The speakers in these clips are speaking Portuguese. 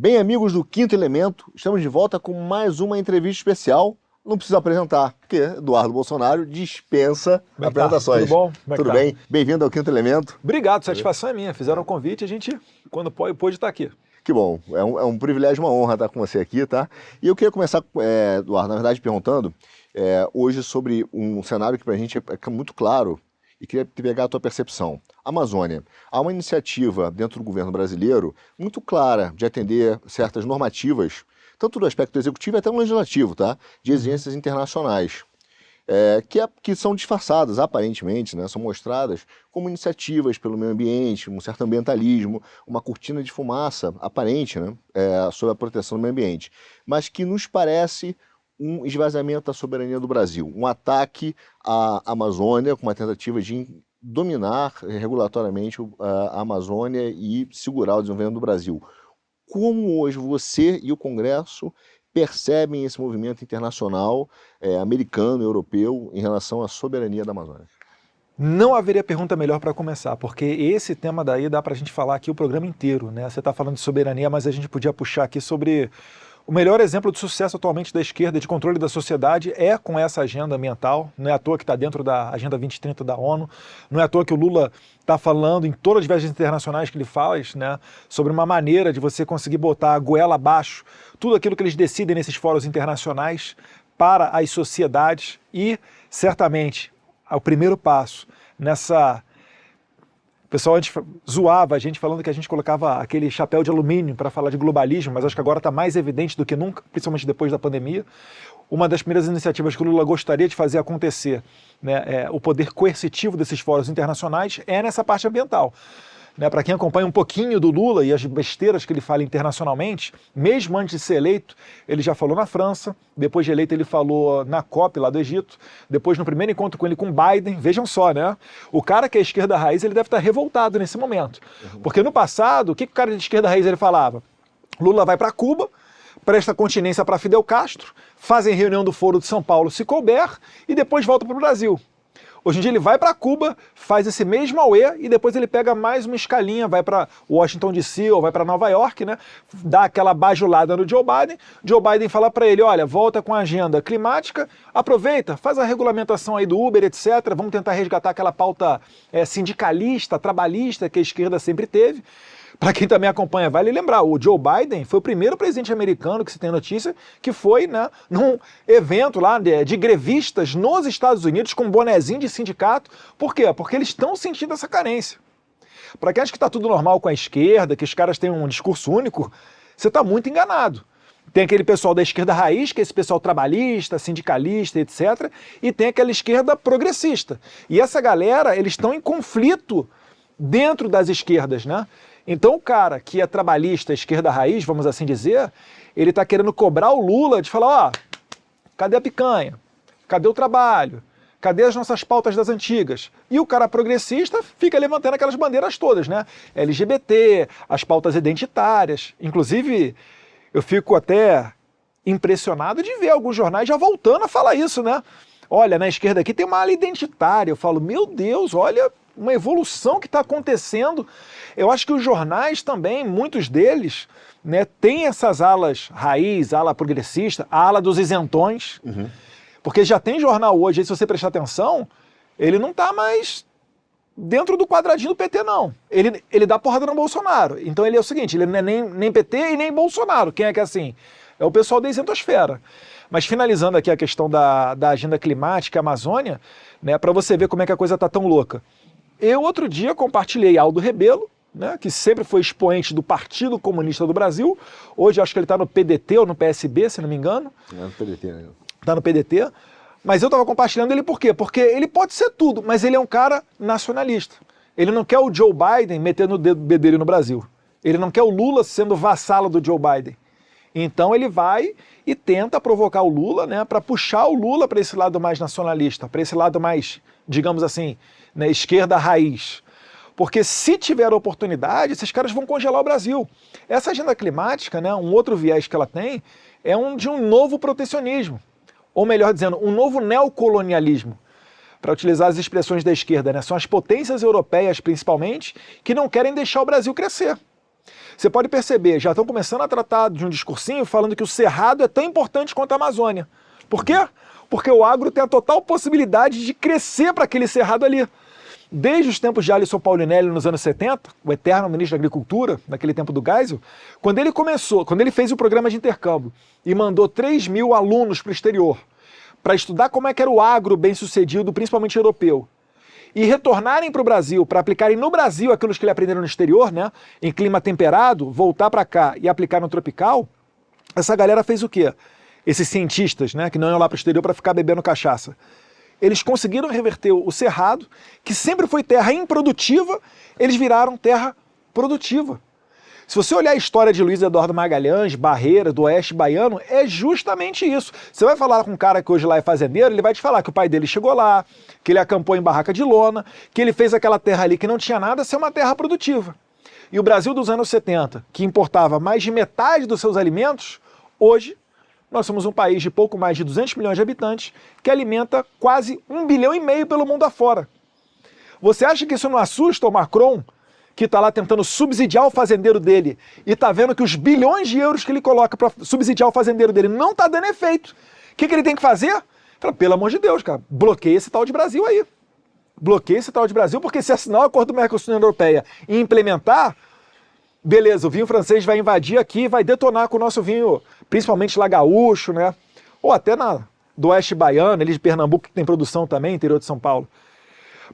Bem, amigos do Quinto Elemento, estamos de volta com mais uma entrevista especial. Não preciso apresentar, porque Eduardo Bolsonaro dispensa apresentações. Tudo bom? Tudo bem? Bem-vindo ao Quinto Elemento. Obrigado, satisfação é minha. Fizeram o convite, a gente, quando pôde estar aqui. Que bom, é um privilégio, uma honra estar com você aqui, tá? E eu queria começar, Eduardo, na verdade, perguntando hoje sobre um cenário que para a gente é muito claro e queria pegar a tua percepção. Amazônia. Há uma iniciativa dentro do governo brasileiro muito clara de atender certas normativas, tanto do aspecto executivo até no legislativo, tá? De exigências internacionais, que são disfarçadas, aparentemente, né? São mostradas como iniciativas pelo meio ambiente, um certo ambientalismo, uma cortina de fumaça aparente, né? Sobre a proteção do meio ambiente, mas que nos parece um esvaziamento da soberania do Brasil, um ataque à Amazônia, com uma tentativa de dominar regulatoriamente a Amazônia e segurar o desenvolvimento do Brasil. Como hoje você e o Congresso percebem esse movimento internacional, americano, europeu, em relação à soberania da Amazônia? Não haveria pergunta melhor para começar, porque esse tema daí dá para a gente falar aqui o programa inteiro, né? Você está falando de soberania, mas a gente podia puxar aqui sobre o melhor exemplo de sucesso atualmente da esquerda de controle da sociedade é com essa agenda ambiental. Não é à toa que está dentro da Agenda 2030 da ONU, não é à toa que o Lula está falando em todas as viagens internacionais que ele faz, né, sobre uma maneira de você conseguir botar a goela abaixo tudo aquilo que eles decidem nesses fóruns internacionais para as sociedades e, certamente, o primeiro passo nessa... O pessoal antes zoava a gente falando que a gente colocava aquele chapéu de alumínio para falar de globalismo, mas acho que agora está mais evidente do que nunca, principalmente depois da pandemia. Uma das primeiras iniciativas que o Lula gostaria de fazer acontecer, né, o poder coercitivo desses fóruns internacionais, é nessa parte ambiental. Para quem acompanha um pouquinho do Lula e as besteiras que ele fala internacionalmente, mesmo antes de ser eleito, ele já falou na França, depois de eleito ele falou na COP lá do Egito, depois no primeiro encontro com ele com Biden, vejam só, né? O cara que é esquerda raiz, ele deve estar revoltado nesse momento. Porque no passado, o que o cara de esquerda raiz ele falava? Lula vai para Cuba, presta continência para Fidel Castro, fazem reunião do Foro de São Paulo se couber e depois volta para o Brasil. Hoje em dia ele vai para Cuba, faz esse mesmo auê e depois ele pega mais uma escalinha, vai para Washington DC ou vai para Nova York, né? Dá aquela bajulada no Joe Biden. Joe Biden fala para ele, olha, volta com a agenda climática, aproveita, faz a regulamentação aí do Uber, etc. Vamos tentar resgatar aquela pauta sindicalista, trabalhista que a esquerda sempre teve. Para quem também acompanha, vale lembrar, o Joe Biden foi o primeiro presidente americano que se tem notícia que foi, né, num evento lá de grevistas nos Estados Unidos com um bonezinho de sindicato. Por quê? Porque eles estão sentindo essa carência. Para quem acha que está tudo normal com a esquerda, que os caras têm um discurso único, você está muito enganado. Tem aquele pessoal da esquerda raiz, que é esse pessoal trabalhista, sindicalista, etc. E tem aquela esquerda progressista. E essa galera, eles estão em conflito dentro das esquerdas, né? Então o cara que é trabalhista, esquerda raiz, vamos assim dizer, ele está querendo cobrar o Lula de falar, ó, cadê a picanha? Cadê o trabalho? Cadê as nossas pautas das antigas? E o cara progressista fica levantando aquelas bandeiras todas, né? LGBT, as pautas identitárias. Inclusive, eu fico até impressionado de ver alguns jornais já voltando a falar isso, né? Olha, na esquerda aqui tem uma ala identitária. Eu falo, meu Deus, olha uma evolução que está acontecendo. Eu acho que os jornais também, muitos deles, né, têm essas alas raiz, ala progressista, a ala dos isentões, porque já tem jornal hoje, aí, se você prestar atenção, ele não está mais dentro do quadradinho do PT, não. Ele dá porrada no Bolsonaro. Então ele é o seguinte, ele não é nem PT e nem Bolsonaro. Quem é que é assim? É o pessoal da isentosfera. Mas finalizando aqui a questão da agenda climática, Amazônia, né, para você ver como é que a coisa está tão louca. Eu, outro dia, compartilhei Aldo Rebelo, né, que sempre foi expoente do Partido Comunista do Brasil. Hoje acho que ele está no PDT ou no PSB, se não me engano. É no PDT, né? Está no PDT. Mas eu estava compartilhando ele por quê? Porque ele pode ser tudo, mas ele é um cara nacionalista. Ele não quer o Joe Biden metendo o dedo bedelho no Brasil. Ele não quer o Lula sendo vassalo do Joe Biden. Então ele vai e tenta provocar o Lula, né, para puxar o Lula para esse lado mais nacionalista, para esse lado mais, digamos assim, né, esquerda raiz. Porque se tiver oportunidade, esses caras vão congelar o Brasil. Essa agenda climática, né, um outro viés que ela tem, é de um novo protecionismo. Ou melhor dizendo, um novo neocolonialismo. Para utilizar as expressões da esquerda, né, são as potências europeias, principalmente, que não querem deixar o Brasil crescer. Você pode perceber, já estão começando a tratar de um discursinho falando que o Cerrado é tão importante quanto a Amazônia. Por quê? Porque o agro tem a total possibilidade de crescer para aquele Cerrado ali. Desde os tempos de Alisson Paulinelli nos anos 70, o eterno ministro da Agricultura, naquele tempo do Geisel, quando ele fez o programa de intercâmbio e mandou 3 mil alunos para o exterior para estudar como é que era o agro bem-sucedido, principalmente europeu, e retornarem para o Brasil, para aplicarem no Brasil aquilo que eles aprenderam no exterior, né, em clima temperado, voltar para cá e aplicar no tropical, essa galera fez o quê? Esses cientistas, né, que não iam lá para o exterior para ficar bebendo cachaça. Eles conseguiram reverter o Cerrado, que sempre foi terra improdutiva, eles viraram terra produtiva. Se você olhar a história de Luiz Eduardo Magalhães, Barreira, do Oeste Baiano, é justamente isso. Você vai falar com um cara que hoje lá é fazendeiro, ele vai te falar que o pai dele chegou lá, que ele acampou em barraca de lona, que ele fez aquela terra ali que não tinha nada ser uma terra produtiva. E o Brasil dos anos 70, que importava mais de metade dos seus alimentos, hoje nós somos um país de pouco mais de 200 milhões de habitantes que alimenta quase 1,5 bilhão pelo mundo afora. Você acha que isso não assusta o Macron, que está lá tentando subsidiar o fazendeiro dele e está vendo que os bilhões de euros que ele coloca para subsidiar o fazendeiro dele não está dando efeito? O que ele tem que fazer? Fala, pelo amor de Deus, cara, bloqueia esse tal de Brasil aí. Bloqueia esse tal de Brasil, porque se assinar o acordo do Mercosul e União Europeia e implementar, beleza, o vinho francês vai invadir aqui, vai detonar com o nosso vinho, principalmente lá gaúcho, né? Ou até do Oeste Baiano, ali de Pernambuco, que tem produção também, interior de São Paulo.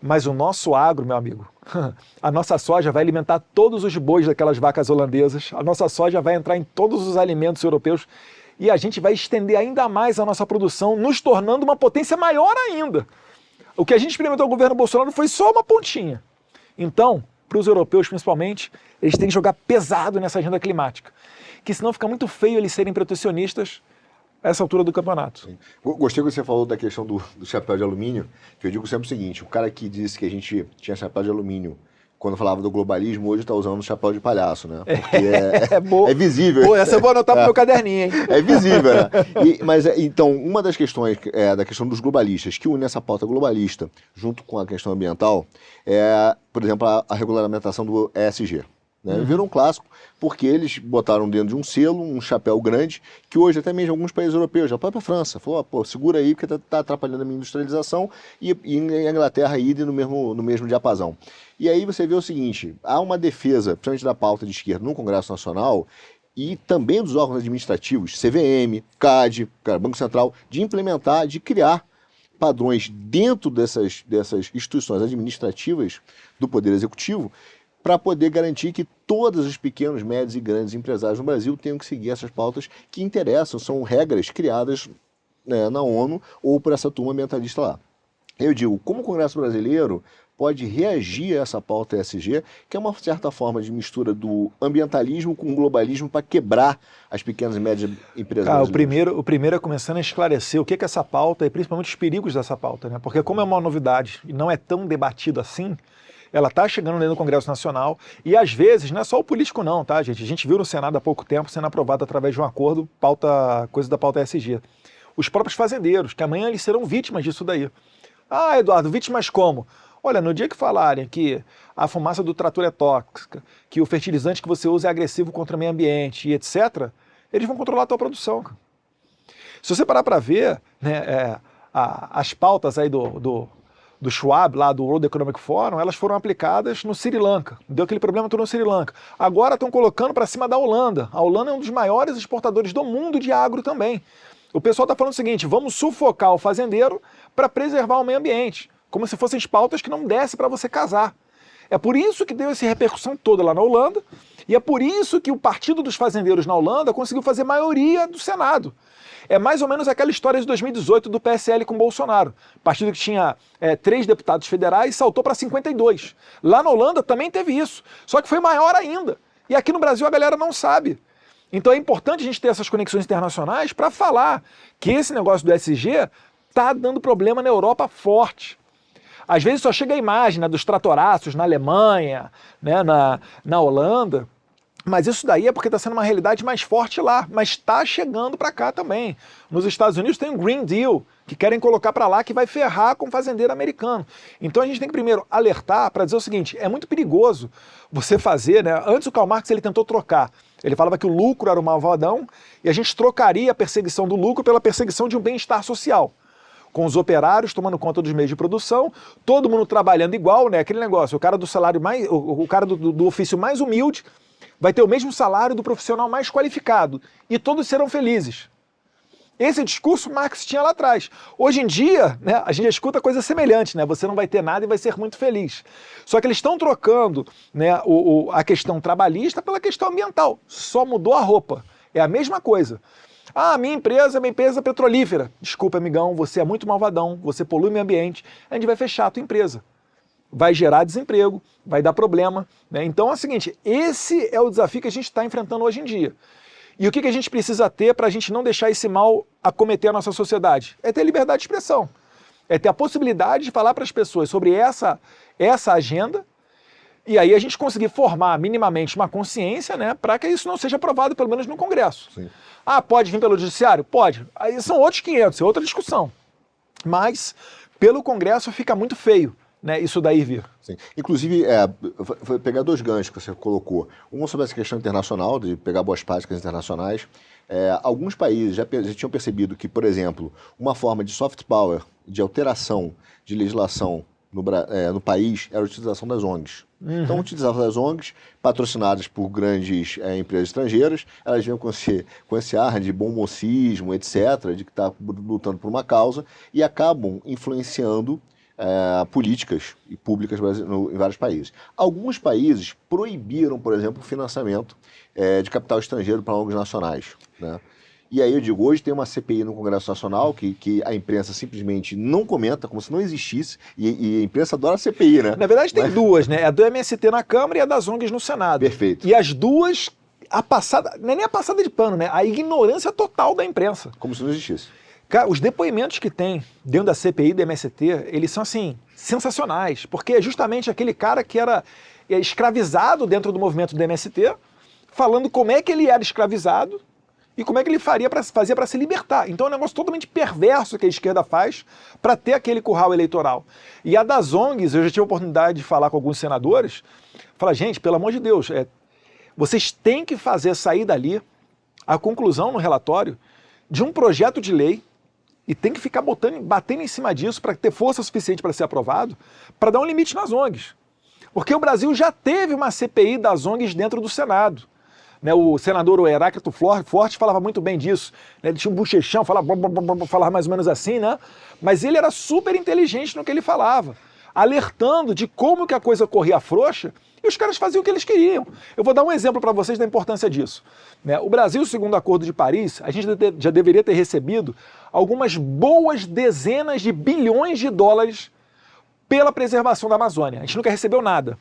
Mas o nosso agro, meu amigo, a nossa soja vai alimentar todos os bois daquelas vacas holandesas, a nossa soja vai entrar em todos os alimentos europeus e a gente vai estender ainda mais a nossa produção, nos tornando uma potência maior ainda. O que a gente experimentou no governo Bolsonaro foi só uma pontinha. Então, para os europeus principalmente, eles têm que jogar pesado nessa agenda climática, que senão fica muito feio eles serem protecionistas a essa altura do campeonato. Sim. Gostei que você falou da questão do chapéu de alumínio, que eu digo sempre o seguinte, o cara que disse que a gente tinha chapéu de alumínio quando falava do globalismo, hoje está usando chapéu de palhaço, né? Porque é visível. Boa, essa eu vou anotar pro meu caderninho, hein? É visível, né? Então, uma das questões da questão dos globalistas, que une essa pauta globalista junto com a questão ambiental, é, por exemplo, a regulamentação do ESG. Né? Virou um clássico, porque eles botaram dentro de um selo, um chapéu grande, que hoje até mesmo alguns países europeus, a própria França, falou, pô, segura aí, porque tá atrapalhando a minha industrialização, e a Inglaterra ide no mesmo diapasão. E aí você vê o seguinte, há uma defesa, principalmente da pauta de esquerda no Congresso Nacional, e também dos órgãos administrativos, CVM, CAD, Banco Central, de implementar, de criar padrões dentro dessas instituições administrativas do Poder Executivo, para poder garantir que todos os pequenos, médios e grandes empresários no Brasil tenham que seguir essas pautas que interessam, são regras criadas, né, na ONU ou por essa turma ambientalista lá. Eu digo, como o Congresso brasileiro pode reagir a essa pauta ESG, que é uma certa forma de mistura do ambientalismo com o globalismo para quebrar as pequenas e médias empresas brasileiras? O primeiro é começando a esclarecer o que é essa pauta e principalmente os perigos dessa pauta, né? Porque como é uma novidade e não é tão debatido assim, ela está chegando dentro do Congresso Nacional e, às vezes, não é só o político não, tá, gente? A gente viu no Senado há pouco tempo sendo aprovado através de um acordo, coisa da pauta ESG. Os próprios fazendeiros, que amanhã eles serão vítimas disso daí. Ah, Eduardo, vítimas como? Olha, no dia que falarem que a fumaça do trator é tóxica, que o fertilizante que você usa é agressivo contra o meio ambiente e etc., eles vão controlar a tua produção. Se você parar para ver, né, as pautas aí do Schwab, lá do World Economic Forum, elas foram aplicadas no Sri Lanka. Deu aquele problema todo no Sri Lanka. Agora estão colocando para cima da Holanda. A Holanda é um dos maiores exportadores do mundo de agro também. O pessoal está falando o seguinte, vamos sufocar o fazendeiro para preservar o meio ambiente, como se fossem pautas que não desse para você casar. É por isso que deu essa repercussão toda lá na Holanda, e é por isso que o Partido dos Fazendeiros na Holanda conseguiu fazer maioria do Senado. É mais ou menos aquela história de 2018 do PSL com Bolsonaro. Partido que tinha 3 deputados federais saltou para 52. Lá na Holanda também teve isso, só que foi maior ainda. E aqui no Brasil a galera não sabe. Então é importante a gente ter essas conexões internacionais para falar que esse negócio do ESG está dando problema na Europa forte. Às vezes só chega a imagem, né, dos tratoraços na Alemanha, né, na Holanda, Mas isso daí é porque está sendo uma realidade mais forte lá, mas está chegando para cá também. Nos Estados Unidos tem um Green Deal, que querem colocar para lá, que vai ferrar com o fazendeiro americano. Então a gente tem que primeiro alertar para dizer o seguinte, é muito perigoso você fazer, né? Antes o Karl Marx ele tentou trocar. Ele falava que o lucro era o malvadão e a gente trocaria a perseguição do lucro pela perseguição de um bem-estar social. Com os operários tomando conta dos meios de produção, todo mundo trabalhando igual, né? Aquele negócio, o cara do salário mais, o cara do ofício mais humilde vai ter o mesmo salário do profissional mais qualificado e todos serão felizes. Esse discurso Marx tinha lá atrás. Hoje em dia, né, a gente escuta coisa semelhante, né? Você não vai ter nada e vai ser muito feliz. Só que eles estão trocando, né, a questão trabalhista pela questão ambiental. Só mudou a roupa. É a mesma coisa. Ah, minha empresa é uma empresa petrolífera. Desculpa, amigão, você é muito malvadão, você polui o meio ambiente, a gente vai fechar a tua empresa. Vai gerar desemprego, vai dar problema, né? Então é o seguinte, esse é o desafio que a gente está enfrentando hoje em dia. E o que a gente precisa ter para a gente não deixar esse mal acometer a nossa sociedade? É ter liberdade de expressão. É ter a possibilidade de falar para as pessoas sobre essa agenda e aí a gente conseguir formar minimamente uma consciência, né, para que isso não seja aprovado, pelo menos no Congresso. Sim. Ah, pode vir pelo Judiciário? Pode. Aí são outros 500, é outra discussão. Mas pelo Congresso fica muito feio, né, isso daí vir. Sim. Inclusive, vou pegar dois ganchos que você colocou. Um sobre essa questão internacional, de pegar boas práticas internacionais. Alguns países já tinham percebido que, por exemplo, uma forma de soft power, de alteração de legislação no país, era a utilização das ONGs. Uhum. Então, utilizavam as ONGs, patrocinadas por grandes empresas estrangeiras, elas vinham com esse ar de bom mocismo, etc., de que está lutando por uma causa, e acabam influenciando políticas públicas em vários países. Alguns países proibiram, por exemplo, o financiamento de capital estrangeiro para ONGs nacionais, né? E aí eu digo, hoje tem uma CPI no Congresso Nacional que a imprensa simplesmente não comenta, como se não existisse, e a imprensa adora a CPI, né? Na verdade tem duas, né? A do MST na Câmara e a das ONGs no Senado. Perfeito. E as duas, não é nem a passada de pano, né? A ignorância total da imprensa. Como se não existisse. Cara, os depoimentos que tem dentro da CPI do MST, eles são, assim, sensacionais, porque é justamente aquele cara que era escravizado dentro do movimento do MST, falando como é que ele era escravizado e como é que ele fazia para se libertar. Então é um negócio totalmente perverso que a esquerda faz para ter aquele curral eleitoral. E a das ONGs, eu já tive a oportunidade de falar com alguns senadores, falar, gente, pelo amor de Deus, vocês têm que fazer sair dali a conclusão no relatório de um projeto de lei e tem que ficar batendo em cima disso para ter força suficiente para ser aprovado, para dar um limite nas ONGs. Porque o Brasil já teve uma CPI das ONGs dentro do Senado. Né, o senador Heráclito Forte falava muito bem disso. Né, ele tinha um bochechão, falava mais ou menos assim, né? Mas ele era super inteligente no que ele falava, alertando de como que a coisa corria frouxa e os caras faziam o que eles queriam. Eu vou dar um exemplo para vocês da importância disso. Né, o Brasil, segundo o Acordo de Paris, a gente já deveria ter recebido algumas boas dezenas de bilhões de dólares pela preservação da Amazônia. A gente nunca recebeu nada.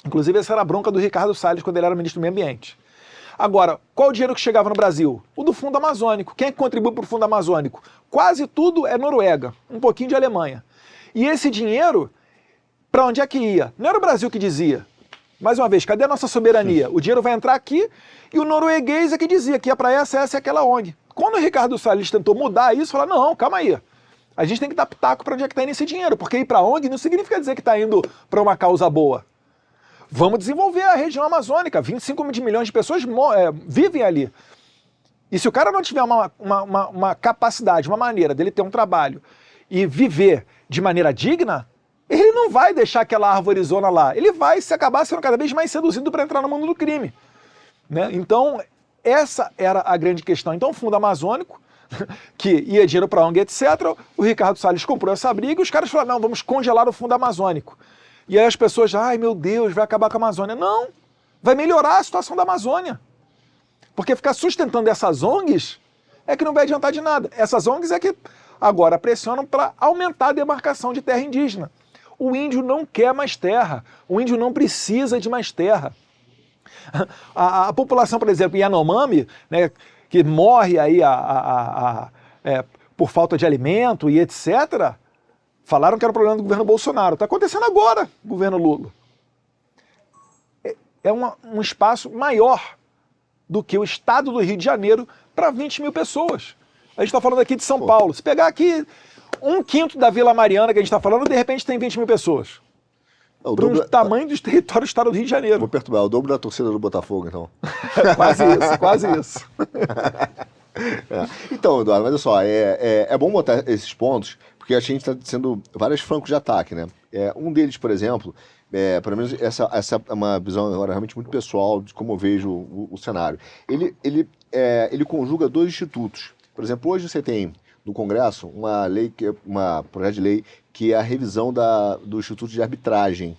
Inclusive, essa era a bronca do Ricardo Salles quando ele era ministro do Meio Ambiente. Agora, qual o dinheiro que chegava no Brasil? O do Fundo Amazônico. Quem é que contribui para o Fundo Amazônico? Quase tudo é Noruega, um pouquinho de Alemanha. E esse dinheiro, para onde é que ia? Não era o Brasil que dizia. Mais uma vez, cadê a nossa soberania? O dinheiro vai entrar aqui e o norueguês é que dizia que ia para essa e aquela ONG. Quando o Ricardo Salles tentou mudar isso, falou, não, calma aí. A gente tem que dar pitaco para onde é que está indo esse dinheiro, porque ir para a ONG não significa dizer que está indo para uma causa boa. Vamos desenvolver a região amazônica, 25 milhões de pessoas vivem ali. E se o cara não tiver uma capacidade, uma maneira dele ter um trabalho e viver de maneira digna, ele não vai deixar aquela arvorizona lá. Ele vai se acabar sendo cada vez mais seduzido para entrar no mundo do crime. Né? Então, essa era a grande questão. Então, o Fundo Amazônico, que ia dinheiro para a ONG, etc., o Ricardo Salles comprou essa briga e os caras falaram, não, vamos congelar o Fundo Amazônico. E aí as pessoas, ai meu Deus, vai acabar com a Amazônia. Não, vai melhorar a situação da Amazônia. Porque ficar sustentando essas ONGs é que não vai adiantar de nada. Essas ONGs é que agora pressionam para aumentar a demarcação de terra indígena. O índio não quer mais terra, o índio não precisa de mais terra. A população, por exemplo, Yanomami, né, que morre aí por falta de alimento e etc., falaram que era o problema do governo Bolsonaro. Está acontecendo agora, governo Lula. É um espaço maior do que o estado do Rio de Janeiro para 20 mil pessoas. A gente está falando aqui de São Paulo. Se pegar aqui 1/5 da Vila Mariana que a gente está falando, de repente tem 20 mil pessoas. Para o tamanho dos territórios do estado do Rio de Janeiro. Vou perturbar, o dobro da torcida do Botafogo, então. Quase isso, quase isso. Então, Eduardo, mas olha só, é bom botar esses pontos, porque a gente está sendo vários flancos de ataque, né? Um deles, por exemplo, pelo menos essa é uma visão agora realmente muito pessoal de como eu vejo o cenário. Ele conjuga dois institutos. Por exemplo, hoje você tem no Congresso uma projeto de lei que é a revisão do Instituto de Arbitragem.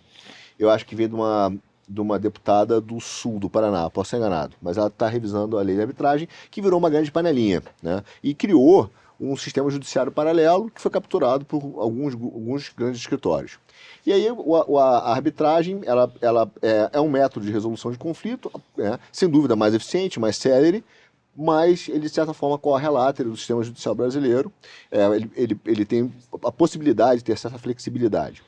Eu acho que veio de uma deputada do sul do Paraná, posso ser enganado, mas ela está revisando a lei de arbitragem, que virou uma grande panelinha, né? E criou um sistema judiciário paralelo que foi capturado por alguns grandes escritórios. E aí a arbitragem ela é um método de resolução de conflito, sem dúvida mais eficiente, mais célere, mas ele, de certa forma, corre a látera do sistema judicial brasileiro. Ele tem a possibilidade de ter certa flexibilidade.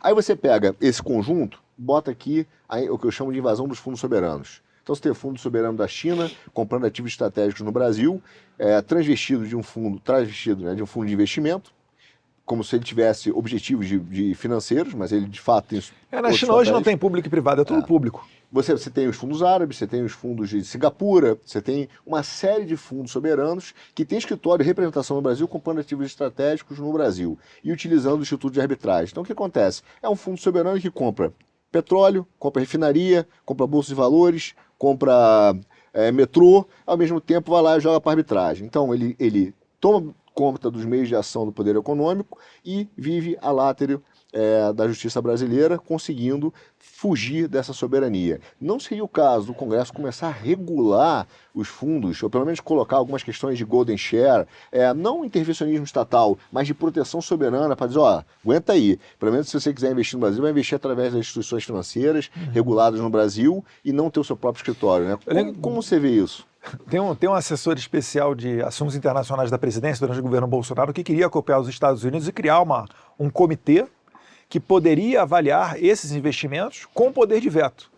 Aí você pega esse conjunto, bota aqui o que eu chamo de invasão dos fundos soberanos. Então você tem o fundo soberano da China comprando ativos estratégicos no Brasil, transvestido de um fundo de investimento, como se ele tivesse objetivos de financeiros, mas ele de fato tem na China hoje não tem público e privado, é tudo público. Você tem os fundos árabes, você tem os fundos de Singapura, você tem uma série de fundos soberanos que tem escritório de representação no Brasil comprando ativos estratégicos no Brasil e utilizando o Instituto de Arbitragem. Então o que acontece? É um fundo soberano que compra petróleo, compra refinaria, compra bolsa de valores, compra metrô, ao mesmo tempo vai lá e joga para arbitragem. Então ele toma conta dos meios de ação do poder econômico e vive a látero da justiça brasileira, conseguindo fugir dessa soberania. Não seria o caso do Congresso começar a regular os fundos, ou pelo menos colocar algumas questões de golden share, não intervencionismo estatal, mas de proteção soberana, para dizer, aguenta aí, pelo menos se você quiser investir no Brasil, vai investir através das instituições financeiras reguladas no Brasil e não ter o seu próprio escritório, né? Como você vê isso? Tem um assessor especial de assuntos internacionais da presidência durante o governo Bolsonaro que queria copiar os Estados Unidos e criar um comitê que poderia avaliar esses investimentos com poder de veto.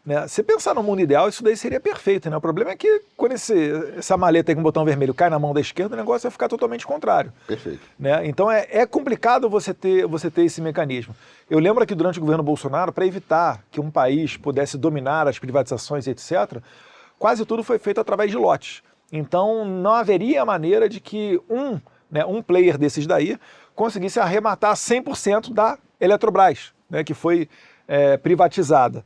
Né? Se pensar no mundo ideal, isso daí seria perfeito, né? O problema é que quando essa maleta aí com o botão vermelho cai na mão da esquerda, o negócio vai ficar totalmente contrário. Perfeito. Né? Então é complicado você ter esse mecanismo. Eu lembro que durante o governo Bolsonaro, para evitar que um país pudesse dominar as privatizações e etc., quase tudo foi feito através de lotes. Então não haveria maneira de que um player desses daí conseguisse arrematar 100% da Eletrobras, né, que foi privatizada.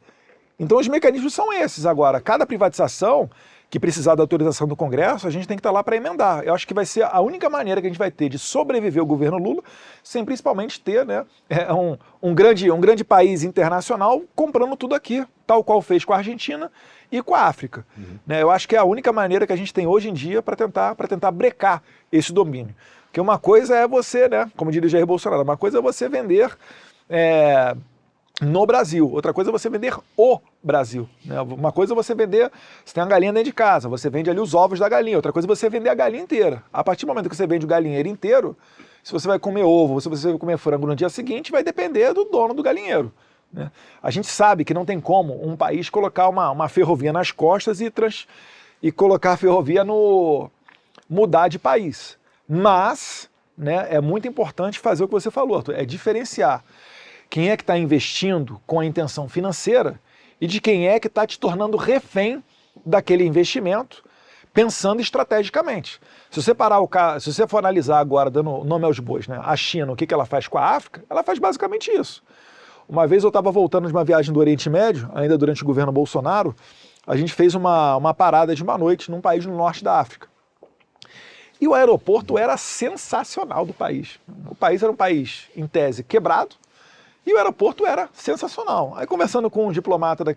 Então os mecanismos são esses agora. Cada privatização que precisar da autorização do Congresso, a gente tem que estar lá para emendar. Eu acho que vai ser a única maneira que a gente vai ter de sobreviver o governo Lula, sem principalmente ter um grande país internacional comprando tudo aqui, tal qual fez com a Argentina e com a África. Né, eu acho que é a única maneira que a gente tem hoje em dia para tentar brecar esse domínio. Porque uma coisa é você, né, como diria o Jair Bolsonaro, uma coisa é você vender no Brasil, outra coisa é você vender o Brasil. Né? Uma coisa é você vender, você tem uma galinha dentro de casa, você vende ali os ovos da galinha, outra coisa é você vender a galinha inteira. A partir do momento que você vende o galinheiro inteiro, se você vai comer ovo, se você vai comer frango no dia seguinte, vai depender do dono do galinheiro. Né? A gente sabe que não tem como um país colocar uma ferrovia nas costas e colocar a ferrovia mudar de país. Mas, né, é muito importante fazer o que você falou, Arthur, é diferenciar quem é que está investindo com a intenção financeira e de quem é que está te tornando refém daquele investimento, pensando estrategicamente. Se você se você for analisar agora, dando nome aos bois, né, a China, o que ela faz com a África, ela faz basicamente isso. Uma vez eu estava voltando de uma viagem do Oriente Médio, ainda durante o governo Bolsonaro, a gente fez uma parada de uma noite num país no norte da África. E o aeroporto era sensacional do país. O país era um país, em tese, quebrado, e o aeroporto era sensacional. Aí, conversando com um diplomata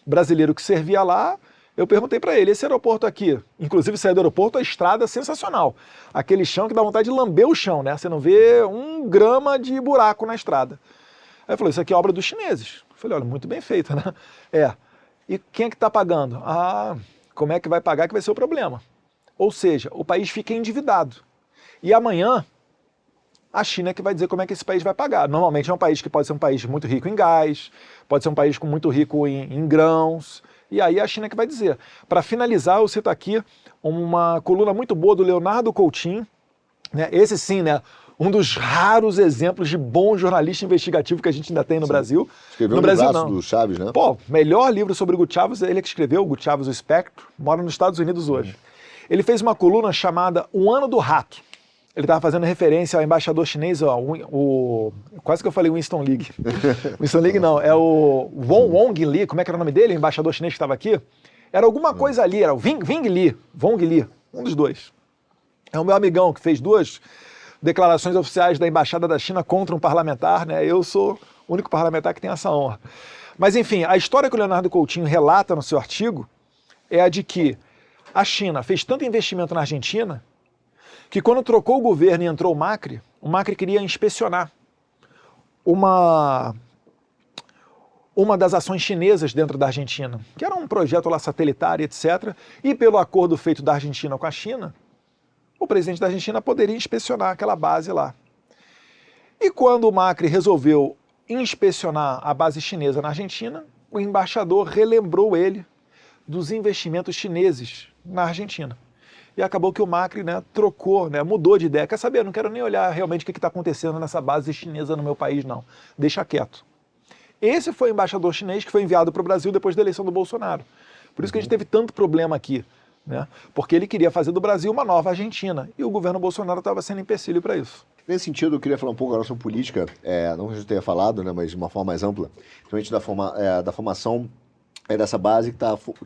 brasileiro que servia lá, eu perguntei para ele, esse aeroporto aqui, inclusive sair do aeroporto, a estrada é sensacional. Aquele chão que dá vontade de lamber o chão, né? Você não vê 1 grama de buraco na estrada. Aí ele falou, isso aqui é obra dos chineses. Eu falei, olha, muito bem feita, né? E quem é que está pagando? Como é que vai pagar que vai ser o problema? Ou seja, o país fica endividado. E amanhã, a China é que vai dizer como é que esse país vai pagar. Normalmente é um país que pode ser um país muito rico em gás, pode ser um país muito rico em grãos, E aí a China que vai dizer. Para finalizar, eu cito aqui uma coluna muito boa do Leonardo Coutinho, né? Esse sim, né? Um dos raros exemplos de bom jornalista investigativo que a gente ainda tem no Brasil. Escreveu no no Brasil, braço não. do Chaves, né? Pô, melhor livro sobre o Hugo Chávez, ele que escreveu, o Hugo Chávez, o Espectro, mora nos Estados Unidos hoje. Ele fez uma coluna chamada O Ano do Rato. Ele estava fazendo referência ao embaixador chinês, ó, quase que eu falei Winston League. Winston League não, é o Wong Li, como é que era o nome dele, o embaixador chinês que estava aqui? Era alguma coisa ali, era o Wong Li, um dos dois. É o meu amigão que fez 2 declarações oficiais da Embaixada da China contra um parlamentar, né? Eu sou o único parlamentar que tem essa honra. Mas enfim, a história que o Leonardo Coutinho relata no seu artigo é a de que a China fez tanto investimento na Argentina que quando trocou o governo e entrou o Macri queria inspecionar uma das ações chinesas dentro da Argentina, que era um projeto lá satelitar, etc. E pelo acordo feito da Argentina com a China, o presidente da Argentina poderia inspecionar aquela base lá. E quando o Macri resolveu inspecionar a base chinesa na Argentina, o embaixador relembrou ele dos investimentos chineses na Argentina. E acabou que o Macri, né, trocou, né, mudou de ideia. Quer saber? Eu não quero nem olhar realmente o que está acontecendo nessa base chinesa no meu país, não. Deixa quieto. Esse foi o embaixador chinês que foi enviado para o Brasil depois da eleição do Bolsonaro. Por isso que a gente teve tanto problema aqui, né? Porque ele queria fazer do Brasil uma nova Argentina. E o governo Bolsonaro estava sendo empecilho para isso. Nesse sentido, eu queria falar um pouco da nossa política, não que a gente tenha falado, né, mas de uma forma mais ampla, principalmente da formação dessa base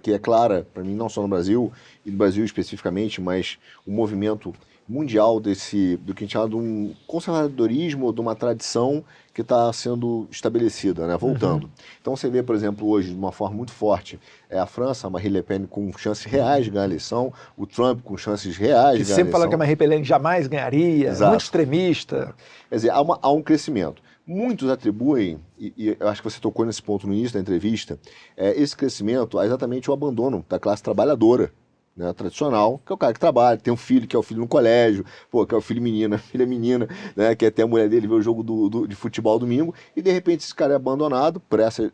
que é clara, para mim, não só no Brasil, e no Brasil especificamente, mas o movimento mundial do que a gente chama de um conservadorismo, de uma tradição que está sendo estabelecida, né, voltando. Então você vê, por exemplo, hoje, de uma forma muito forte, a França, a Marine Le Pen com chances reais de ganhar a eleição, o Trump com chances reais de ganhar a eleição. Sempre falaram que a Marine Le Pen jamais ganharia, Exato. Muito extremista. Quer dizer, há um crescimento. Muitos atribuem, e eu acho que você tocou nesse ponto no início da entrevista, esse crescimento a exatamente o abandono da classe trabalhadora, né, tradicional, que é o cara que trabalha, tem um filho, que é o filho no colégio, que é o filho menino, a filha menina, né, que até a mulher dele vê o jogo de futebol domingo, e de repente esse cara é abandonado por essa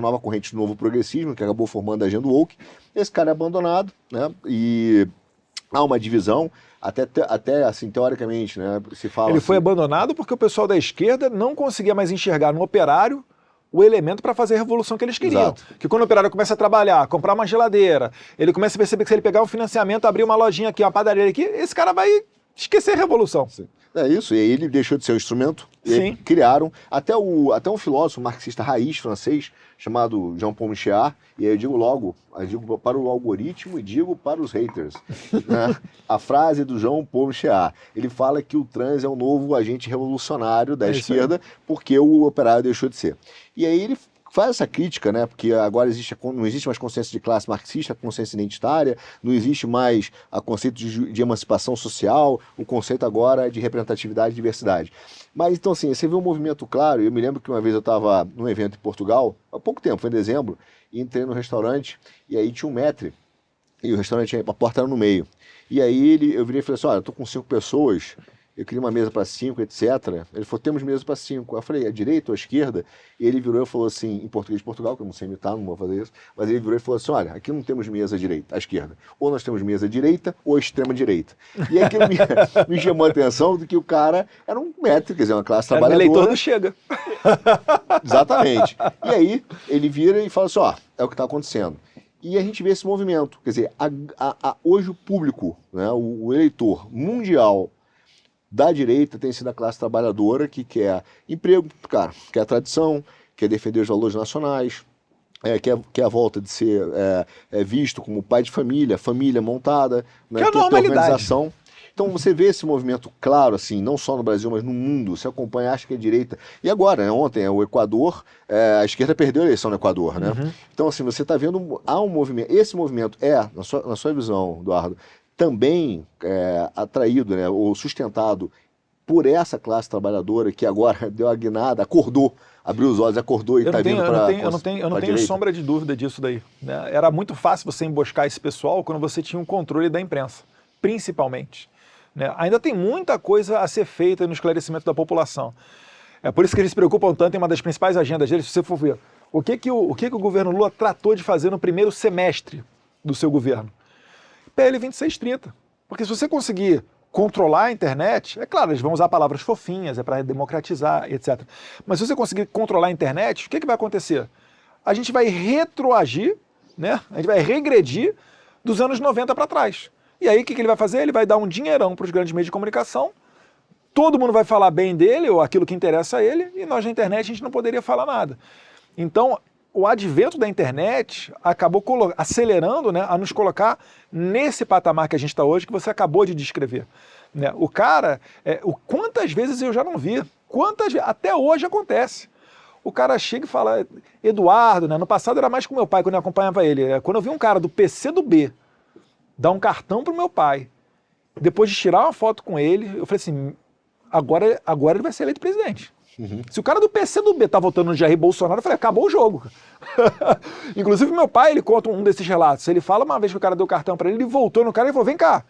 nova corrente do novo progressismo, que acabou formando a agenda woke. Esse cara é abandonado, né, e há uma divisão, até assim, teoricamente, né, se fala. Ele assim, foi abandonado porque o pessoal da esquerda não conseguia mais enxergar no operário o elemento para fazer a revolução que eles queriam. Exato. Que quando o operário começa a trabalhar, comprar uma geladeira, ele começa a perceber que se ele pegar um financiamento, abrir uma lojinha aqui, uma padaria aqui, esse cara vai esquecer a revolução. Sim. É isso, e aí ele deixou de ser um instrumento, e aí criaram, até um filósofo marxista raiz francês, chamado Jean-Paul Michéard, e aí eu digo para o algoritmo e digo para os haters, né? A frase do Jean-Paul Michéard, ele fala que o trans é um novo agente revolucionário da esquerda, porque o operário deixou de ser. E aí ele faz essa crítica, né? Porque agora não existe mais consciência de classe marxista, consciência identitária, não existe mais o conceito de emancipação social, o conceito agora de representatividade e diversidade. Mas então assim, você vê um movimento claro. Eu me lembro que uma vez eu estava num evento em Portugal, há pouco tempo, foi em dezembro, e entrei no restaurante, e aí tinha um maître, e o restaurante, a porta era no meio. E aí eu virei e falei assim, olha, eu tô com 5 pessoas, eu queria uma mesa para 5, etc. Ele falou, temos mesa para 5. Eu falei, à direita ou à esquerda? E ele virou e falou assim, em português de Portugal, que eu não sei imitar, não vou fazer isso, mas ele virou e falou assim, olha, aqui não temos mesa à esquerda. Ou nós temos mesa direita ou extrema direita. E aquilo me chamou a atenção de que o cara era um maître, quer dizer, uma classe trabalhadora. Era o eleitor do Chega. Exatamente. E aí ele vira e fala assim, ó, é o que está acontecendo. E a gente vê esse movimento, quer dizer, hoje o público, né, o eleitor mundial da direita tem sido a classe trabalhadora que quer emprego, cara, quer tradição, quer defender os valores nacionais, quer a volta de ser visto como pai de família montada, né, que é a normalidade. Organização. Então você vê esse movimento claro, assim, não só no Brasil, mas no mundo. Você acompanha, acha que é direita. E agora, né, ontem, o Equador, a esquerda perdeu a eleição no Equador, né? Então, assim, você está vendo, há um movimento. Esse movimento na sua visão, Eduardo, também atraído, né, ou sustentado por essa classe trabalhadora que agora deu a guinada, acordou, abriu os olhos, acordou e está vindo para a Eu não tenho sombra de dúvida disso daí, né? Era muito fácil você emboscar esse pessoal quando você tinha um controle da imprensa, principalmente, né? Ainda tem muita coisa a ser feita no esclarecimento da população. É por isso que eles se preocupam tanto em uma das principais agendas deles, se você for ver. O que o governo Lula tratou de fazer no primeiro semestre do seu governo? PL 2630. Porque se você conseguir controlar a internet, é claro, eles vão usar palavras fofinhas, é para democratizar, etc. Mas se você conseguir controlar a internet, o que vai acontecer? A gente vai retroagir, né? A gente vai regredir dos anos 90 para trás. E aí o que ele vai fazer? Ele vai dar um dinheirão para os grandes meios de comunicação, todo mundo vai falar bem dele, ou aquilo que interessa a ele, e nós na internet a gente não poderia falar nada. Então, o advento da internet acabou acelerando, né, a nos colocar nesse patamar que a gente está hoje, que você acabou de descrever. Né? O cara, quantas vezes eu já não vi, até hoje acontece. O cara chega e fala, Eduardo, né, no passado era mais com meu pai, quando eu acompanhava ele. Quando eu vi um cara do PCdoB dar um cartão pro meu pai, depois de tirar uma foto com ele, eu falei assim, agora ele vai ser eleito presidente. Uhum. Se o cara do PCdoB tá votando no Jair Bolsonaro, eu falei, acabou o jogo. Inclusive meu pai, ele conta um desses relatos. Ele fala uma vez que o cara deu cartão para ele, ele voltou no cara e falou, vem cá,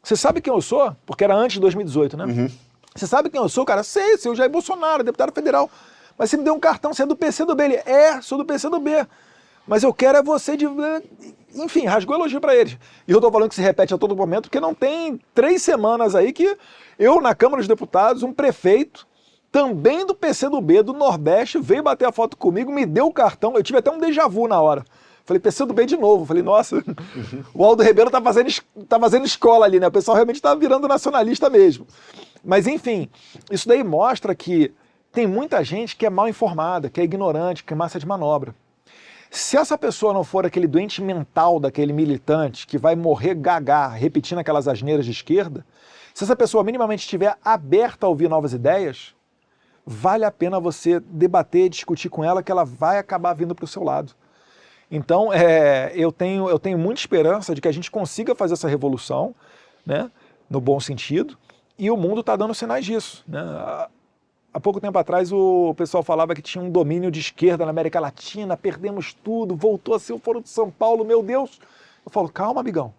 você sabe quem eu sou? Porque era antes de 2018, né? Uhum. Você sabe quem eu sou, cara? Sei, o Jair Bolsonaro, deputado federal. Mas você me deu um cartão, você é do PCdoB. Ele, sou do PCdoB. Mas eu quero é você de... Enfim, rasgou elogio para eles. E eu tô falando que se repete a todo momento, porque não tem 3 semanas aí que eu, na Câmara dos Deputados, um prefeito, também do PCdoB, do Nordeste, veio bater a foto comigo, me deu o cartão, eu tive até um déjà vu na hora. Falei, PCdoB de novo. Falei, nossa, o Aldo Ribeiro tá fazendo escola ali, né? O pessoal realmente tá virando nacionalista mesmo. Mas enfim, isso daí mostra que tem muita gente que é mal informada, que é ignorante, que é massa de manobra. Se essa pessoa não for aquele doente mental daquele militante que vai morrer gaga repetindo aquelas asneiras de esquerda, se essa pessoa minimamente estiver aberta a ouvir novas ideias, vale a pena você debater, discutir com ela, que ela vai acabar vindo para o seu lado. Então, eu tenho muita esperança de que a gente consiga fazer essa revolução, né, no bom sentido, e o mundo está dando sinais disso. Né? Há pouco tempo atrás o pessoal falava que tinha um domínio de esquerda na América Latina, perdemos tudo, voltou a ser o Foro de São Paulo, meu Deus. Eu falo, calma, amigão.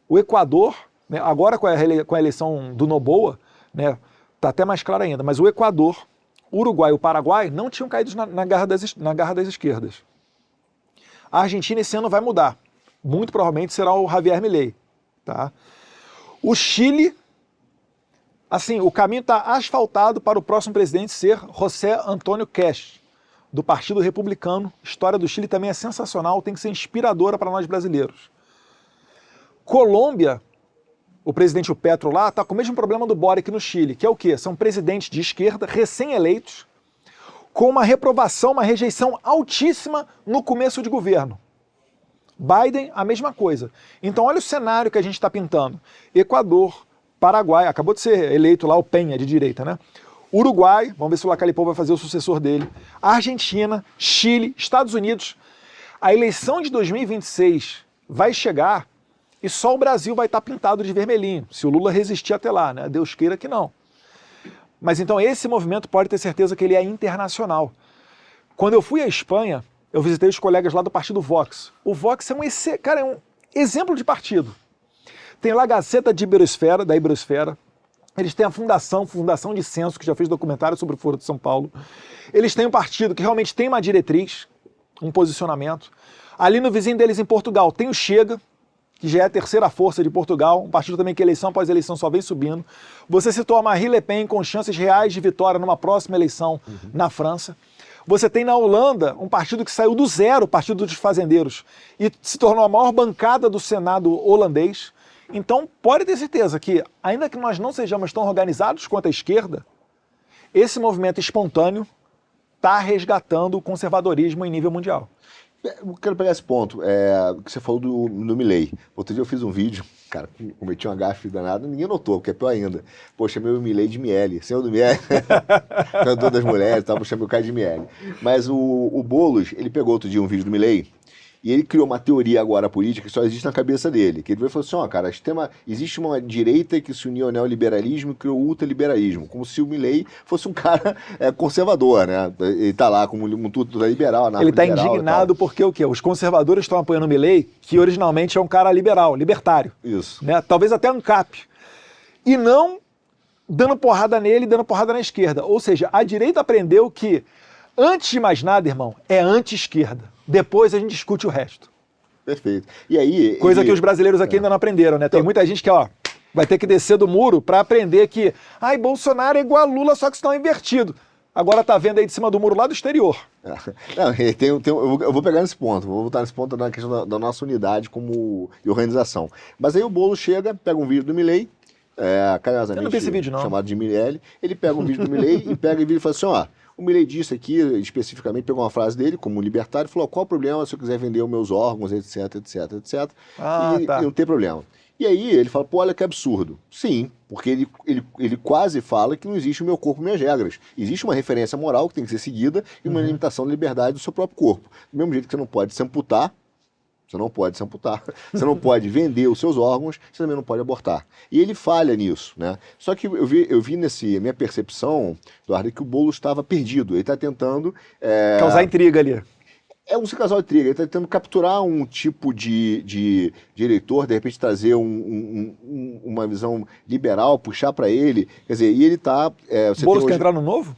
O Equador, né, agora com a eleição do Noboa, né, tá até mais claro ainda, mas o Equador, o Uruguai e o Paraguai não tinham caído na garra das esquerdas. A Argentina esse ano vai mudar. Muito provavelmente será o Javier Milei. Tá? O Chile, assim, o caminho está asfaltado para o próximo presidente ser José Antônio Kast, do Partido Republicano. A história do Chile também é sensacional, tem que ser inspiradora para nós brasileiros. Colômbia, o presidente Petro lá está com o mesmo problema do Boric no Chile, que é o quê? São presidentes de esquerda, recém-eleitos, com uma reprovação, uma rejeição altíssima no começo de governo. Biden, a mesma coisa. Então olha o cenário que a gente está pintando. Equador, Paraguai, acabou de ser eleito lá o Penha, de direita, né? Uruguai, vamos ver se o Lacalipó vai fazer o sucessor dele. Argentina, Chile, Estados Unidos. A eleição de 2026 vai chegar e só o Brasil vai estar pintado de vermelhinho, se o Lula resistir até lá, né? Deus queira que não. Mas então esse movimento pode ter certeza que ele é internacional. Quando eu fui à Espanha, eu visitei os colegas lá do partido Vox. O Vox é um exemplo de partido. Tem lá a Gaceta de Iberosfera, da Iberosfera. Eles têm a Fundação de Censo, que já fez documentário sobre o Foro de São Paulo. Eles têm um partido que realmente tem uma diretriz, um posicionamento. Ali no vizinho deles em Portugal tem o Chega, que já é a terceira força de Portugal, um partido também que eleição após eleição só vem subindo. Você citou a Marine Le Pen com chances reais de vitória numa próxima eleição na França. Você tem na Holanda um partido que saiu do zero, o Partido dos Fazendeiros, e se tornou a maior bancada do Senado holandês. Então pode ter certeza que, ainda que nós não sejamos tão organizados quanto a esquerda, esse movimento espontâneo está resgatando o conservadorismo em nível mundial. Eu quero pegar esse ponto, que você falou do Milei. Outro dia eu fiz um vídeo, cara, cometi uma gafe danada, ninguém notou, porque é pior ainda. Pô, chamei o Milei de Miele, senhor do Miele, cantor das mulheres, tá, chamei o cara de Miele. Mas o Boulos, ele pegou outro dia um vídeo do Milei, e ele criou uma teoria agora política que só existe na cabeça dele. Que ele falou assim, cara, existe uma direita que se uniu ao neoliberalismo e criou o ultraliberalismo. Como se o Milei fosse um cara conservador, né? Ele tá lá como um tudo liberal, ele tá indignado porque o quê? Os conservadores estão apoiando o Milei, que originalmente é um cara liberal, libertário. Isso. Né? Talvez até ANCAP. E não dando porrada nele, dando porrada na esquerda. Ou seja, a direita aprendeu que Antes de mais nada, irmão, é anti-esquerda. Depois a gente discute o resto. Perfeito. E aí... Coisa que os brasileiros aqui ainda não aprenderam, né? Tem muita gente que, ó, vai ter que descer do muro para aprender que, Bolsonaro é igual a Lula, só que estão invertido. Agora tá vendo aí de cima do muro lá do exterior. Não, eu vou pegar nesse ponto, vou voltar nesse ponto na questão da nossa unidade e organização. Mas aí o Boulos chega, pega um vídeo do Milei, Eu não vi esse vídeo, não. chamado de Mirelle, ele pega um vídeo do Milei e pega o vídeo e fala assim, ó, o Milei disse aqui, especificamente, pegou uma frase dele, como libertário, e falou, qual o problema se eu quiser vender os meus órgãos, etc, etc, etc. E não tem problema. E aí ele fala, pô, olha que absurdo. Sim, porque ele quase fala que não existe o meu corpo, minhas regras. Existe uma referência moral que tem que ser seguida e uma limitação da liberdade do seu próprio corpo. Do mesmo jeito que você não pode se amputar, você não pode vender os seus órgãos, você também não pode abortar. E ele falha nisso, né? Só que eu vi minha percepção, Eduardo, que o Boulos estava perdido. Ele está tentando... causar intriga ali. É um casal de intriga, ele está tentando capturar um tipo de eleitor, de repente trazer uma visão liberal, puxar para ele. Quer dizer, e ele está... O Boulos quer entrar no Novo?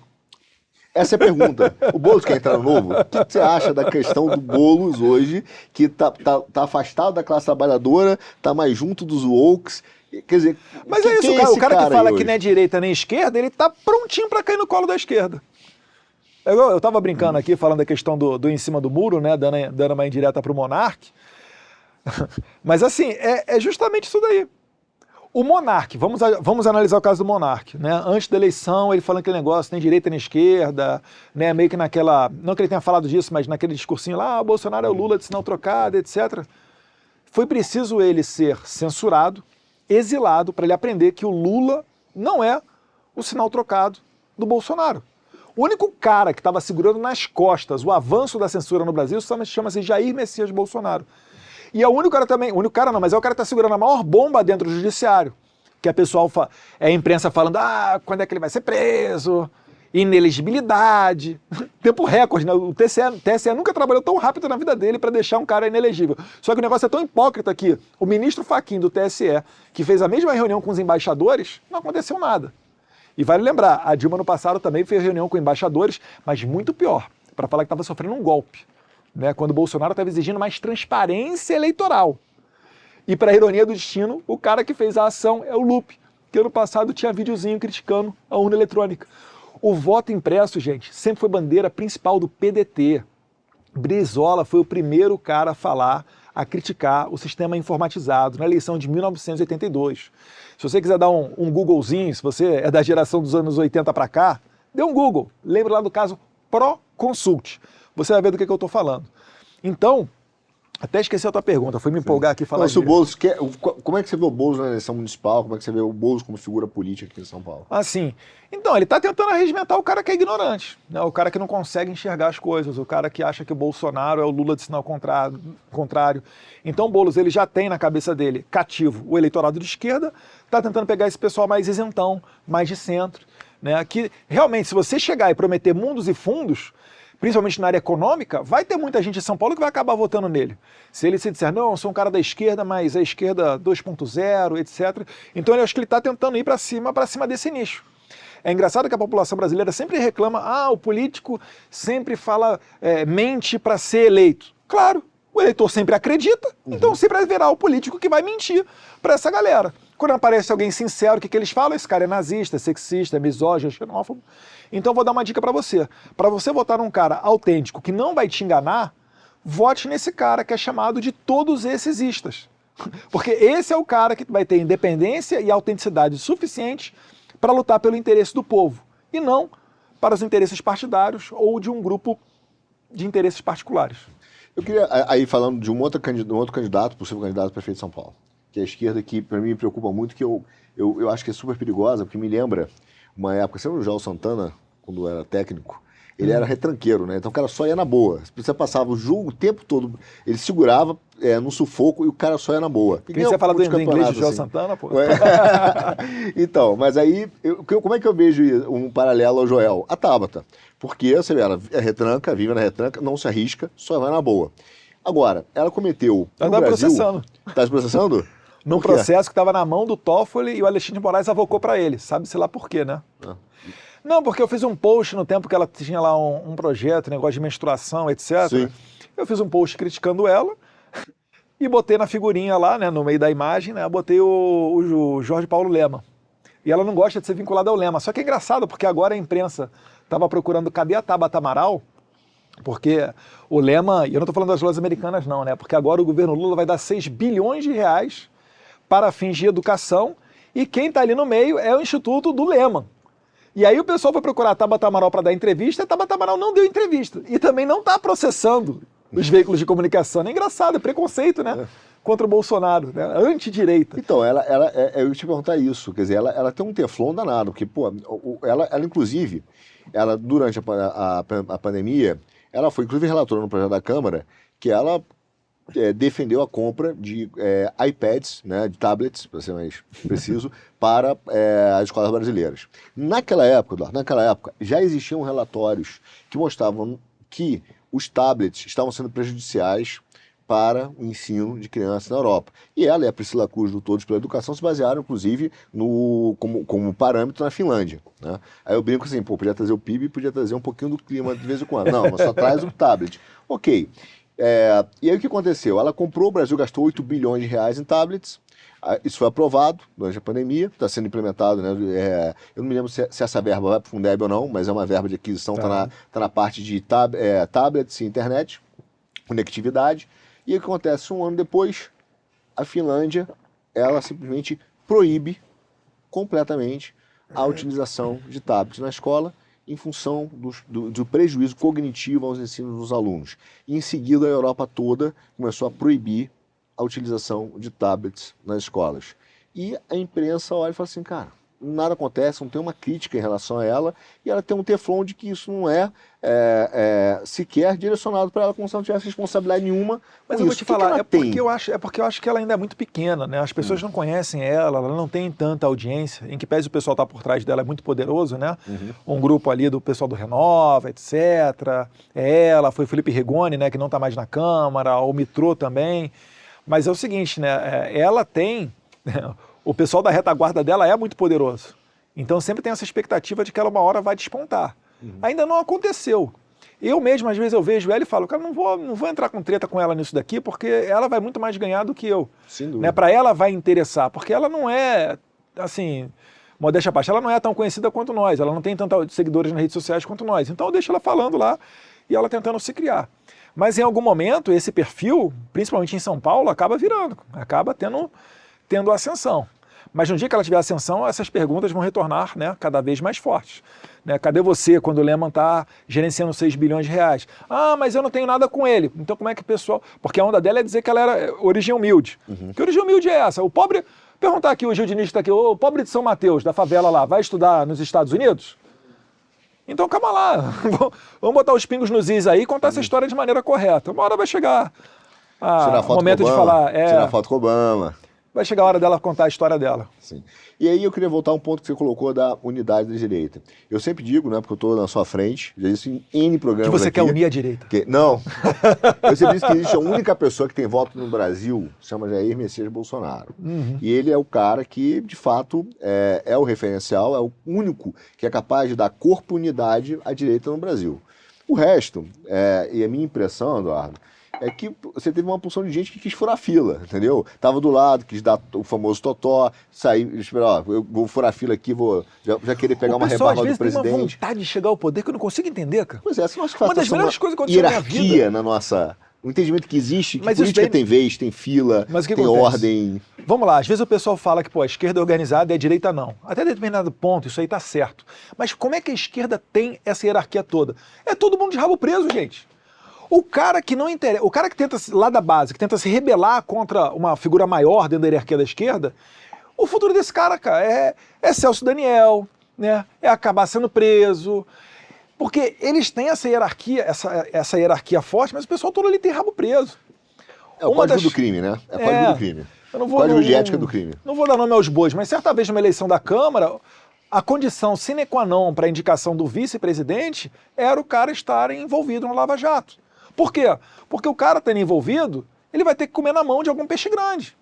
Essa é a pergunta. O Boulos quer entrar no Novo? O que você acha da questão do Boulos hoje, que tá afastado da classe trabalhadora, tá mais junto dos wokes? Quer dizer, mas é isso, o cara que fala que não é direita nem esquerda, ele tá prontinho para cair no colo da esquerda. Eu tava brincando aqui, falando da questão do em cima do muro, né, dando uma indireta pro Monark. Mas assim, é justamente isso daí. O Monark, vamos analisar o caso do Monark, né? Antes da eleição, ele falando aquele negócio, nem direita nem esquerda, né? Meio que naquela, não que ele tenha falado disso, mas naquele discursinho lá, Bolsonaro é o Lula de sinal trocado, etc. Foi preciso ele ser censurado, exilado, para ele aprender que o Lula não é o sinal trocado do Bolsonaro. O único cara que estava segurando nas costas o avanço da censura no Brasil chama-se Jair Messias Bolsonaro. E é o único cara também, o único cara não, mas é o cara que está segurando a maior bomba dentro do judiciário. Que a pessoal, a imprensa falando, quando é que ele vai ser preso? Inelegibilidade. Tempo recorde, né? O TSE nunca trabalhou tão rápido na vida dele para deixar um cara inelegível. Só que o negócio é tão hipócrita que o ministro Fachin do TSE, que fez a mesma reunião com os embaixadores, não aconteceu nada. E vale lembrar, a Dilma no passado também fez reunião com embaixadores, mas muito pior, para falar que estava sofrendo um golpe. Né, quando o Bolsonaro estava exigindo mais transparência eleitoral. E, para a ironia do destino, o cara que fez a ação é o Lupe, que ano passado tinha videozinho criticando a urna eletrônica. O voto impresso, gente, sempre foi bandeira principal do PDT. Brizola foi o primeiro cara a falar, a criticar o sistema informatizado na eleição de 1982. Se você quiser dar um Googlezinho, se você é da geração dos anos 80 para cá, dê um Google. Lembra lá do caso Proconsult. Você vai ver do que eu estou falando. Então, até esqueci a tua pergunta, foi me empolgar aqui falando. Mas o Boulos como é que você vê o Boulos na eleição municipal? Como é que você vê o Boulos como figura política aqui em São Paulo? Assim, então, ele está tentando arregimentar o cara que é ignorante, né? O cara que não consegue enxergar as coisas, o cara que acha que o Bolsonaro é o Lula de sinal contrário. Então o Boulos, ele já tem na cabeça dele, cativo, o eleitorado de esquerda, está tentando pegar esse pessoal mais isentão, mais de centro, né? Que realmente, se você chegar e prometer mundos e fundos, principalmente na área econômica, vai ter muita gente em São Paulo que vai acabar votando nele. Se ele se disser, não, eu sou um cara da esquerda, mas a esquerda 2.0, etc. Então eu acho que ele está tentando ir para cima desse nicho. É engraçado que a população brasileira sempre reclama, o político sempre fala, mente para ser eleito. Claro, o eleitor sempre acredita, então sempre haverá o político que vai mentir para essa galera. Quando aparece alguém sincero, o que eles falam? Esse cara é nazista, é sexista, é misógino, é xenófobo. Então vou dar uma dica para você. Para você votar num cara autêntico que não vai te enganar, vote nesse cara que é chamado de todos esses istas. Porque esse é o cara que vai ter independência e autenticidade suficiente para lutar pelo interesse do povo, e não para os interesses partidários ou de um grupo de interesses particulares. Eu queria, aí falando de um outro candidato, possível candidato a prefeito de São Paulo, que é a esquerda, que para mim me preocupa muito, que eu acho que é super perigosa, porque me lembra uma época, você lembra o João Santana, quando era técnico? Ele era retranqueiro, né? Então o cara só ia na boa. Você passava o jogo o tempo todo, ele segurava no sufoco e o cara só ia na boa. Quem você fala do inglês de João Santana, pô? Então, mas aí, como é que eu vejo um paralelo ao Joel? A Tabata. Porque, você vê, ela é retranca, vive na retranca, não se arrisca, só vai na boa. Agora, ela cometeu... Ela está processando. Está processando? Num processo que estava na mão do Toffoli e o Alexandre de Moraes avocou para ele. Sabe-se lá por quê, né? Não, porque eu fiz um post no tempo que ela tinha lá um projeto, negócio de menstruação, etc. Sim. Eu fiz um post criticando ela e botei na figurinha lá, né, no meio da imagem, né, botei o Jorge Paulo Lema. E ela não gosta de ser vinculada ao Lema. Só que é engraçado, porque agora a imprensa estava procurando cadê a Tabata Amaral, porque o Lema, e eu não estou falando das lojas americanas não, né, porque agora o governo Lula vai dar 6 bilhões de reais para fins de educação, e quem está ali no meio é o Instituto do Lema. E aí o pessoal foi procurar a Tabata Amaral para dar entrevista, e a Tabata Amaral não deu entrevista. E também não está processando os veículos de comunicação. É engraçado, é preconceito, né? Contra o Bolsonaro, né? Antidireita. Então, eu ia te perguntar isso, quer dizer, ela tem um teflon danado, porque, pô, ela inclusive, ela durante a pandemia, ela foi inclusive relatora no projeto da Câmara, que ela defendeu a compra de iPads, né, de tablets, para ser mais preciso, para as escolas brasileiras. Naquela época, Eduardo, já existiam relatórios que mostravam que os tablets estavam sendo prejudiciais para o ensino de crianças na Europa. E ela e a Priscila Cruz, do Todos pela Educação, se basearam, inclusive, como parâmetro na Finlândia. Né? Aí eu brinco assim, pô, podia trazer o PIB, podia trazer um pouquinho do clima de vez em quando. Não, mas só traz o tablet. Ok. E aí o que aconteceu? Ela comprou, o Brasil gastou 8 bilhões de reais em tablets. Isso foi aprovado durante a pandemia, está sendo implementado, né? Eu não me lembro se essa verba vai para o Fundeb ou não, mas é uma verba de aquisição, tá na parte de tablets e internet, conectividade. E o que acontece? Um ano depois, a Finlândia, ela simplesmente proíbe completamente a utilização de tablets na escola em função do prejuízo cognitivo aos ensinos dos alunos. E em seguida, a Europa toda começou a proibir a utilização de tablets nas escolas. E a imprensa olha e fala assim, cara, nada acontece, não tem uma crítica em relação a ela, e ela tem um teflon de que isso não é sequer direcionado para ela, como se ela não tivesse responsabilidade nenhuma. Mas eu vou te falar, é porque eu acho que ela ainda é muito pequena, né? As pessoas não conhecem ela não tem tanta audiência, em que pese o pessoal está por trás dela, é muito poderoso, né? Um grupo ali do pessoal do Renova, etc. Foi o Felipe Rigoni, né, que não está mais na Câmara, o Mitrô também. Mas é o seguinte, né? Ela tem... O pessoal da retaguarda dela é muito poderoso. Então sempre tem essa expectativa de que ela uma hora vai despontar. Ainda não aconteceu. Eu mesmo, às vezes, eu vejo ela e falo, cara, não vou entrar com treta com ela nisso daqui, porque ela vai muito mais ganhar do que eu. Sem dúvida. Né? Para ela vai interessar, porque ela não é, assim, modéstia à parte, ela não é tão conhecida quanto nós, ela não tem tantos seguidores nas redes sociais quanto nós. Então eu deixo ela falando lá e ela tentando se criar. Mas em algum momento, esse perfil, principalmente em São Paulo, acaba virando, acaba tendo ascensão. Mas no dia que ela tiver ascensão, essas perguntas vão retornar, né, cada vez mais fortes. Né? Cadê você quando o Lehman está gerenciando 6 bilhões de reais? Ah, mas eu não tenho nada com ele. Então como é que o pessoal... Porque a onda dela é dizer que ela era origem humilde. Que origem humilde é essa? O pobre... Perguntar aqui, o Gil Diniz está aqui, o pobre de São Mateus, da favela lá, vai estudar nos Estados Unidos? Então calma lá, vamos botar os pingos nos is aí e contar essa história de maneira correta. Uma hora vai chegar o momento de falar... Tirar foto com Obama. Vai chegar a hora dela contar a história dela. Sim. E aí eu queria voltar a um ponto que você colocou da unidade da direita. Eu sempre digo, né, porque eu estou na sua frente, já disse em N programas que você aqui, quer unir a direita. Não. Eu sempre disse que existe a única pessoa que tem voto no Brasil, se chama Jair Messias Bolsonaro. E ele é o cara que, de fato, é o referencial, é o único que é capaz de dar corpo e unidade à direita no Brasil. O resto, e a minha impressão, Eduardo, é que você teve uma porção de gente que quis furar a fila, entendeu? Tava do lado, quis dar o famoso totó, sair, ó, eu vou furar a fila aqui, vou já querer pegar uma rebarba do presidente. O pessoal às vezes tem uma vontade de chegar ao poder que eu não consigo entender, cara. Pois é, você não acha que uma das melhores coisas que aconteceu na minha vida. Hierarquia na nossa... O entendimento que existe, que política tem vez, tem fila, tem ordem... Vamos lá, às vezes o pessoal fala que a esquerda é organizada e a direita não. Até determinado ponto, isso aí tá certo. Mas como é que a esquerda tem essa hierarquia toda? É todo mundo de rabo preso, gente. O cara que não interessa, o cara que tenta, lá da base, que tenta se rebelar contra uma figura maior dentro da hierarquia da esquerda, o futuro desse cara, é Celso Daniel, né? É acabar sendo preso. Porque eles têm essa hierarquia, essa hierarquia forte, mas o pessoal todo ali tem rabo preso. É o código do crime, né? É o código do crime. Código de ética do crime. Não vou dar nome aos bois, mas certa vez numa eleição da Câmara, a condição sine qua non para a indicação do vice-presidente era o cara estar envolvido no Lava Jato. Por quê? Porque o cara tendo envolvido, ele vai ter que comer na mão de algum peixe grande.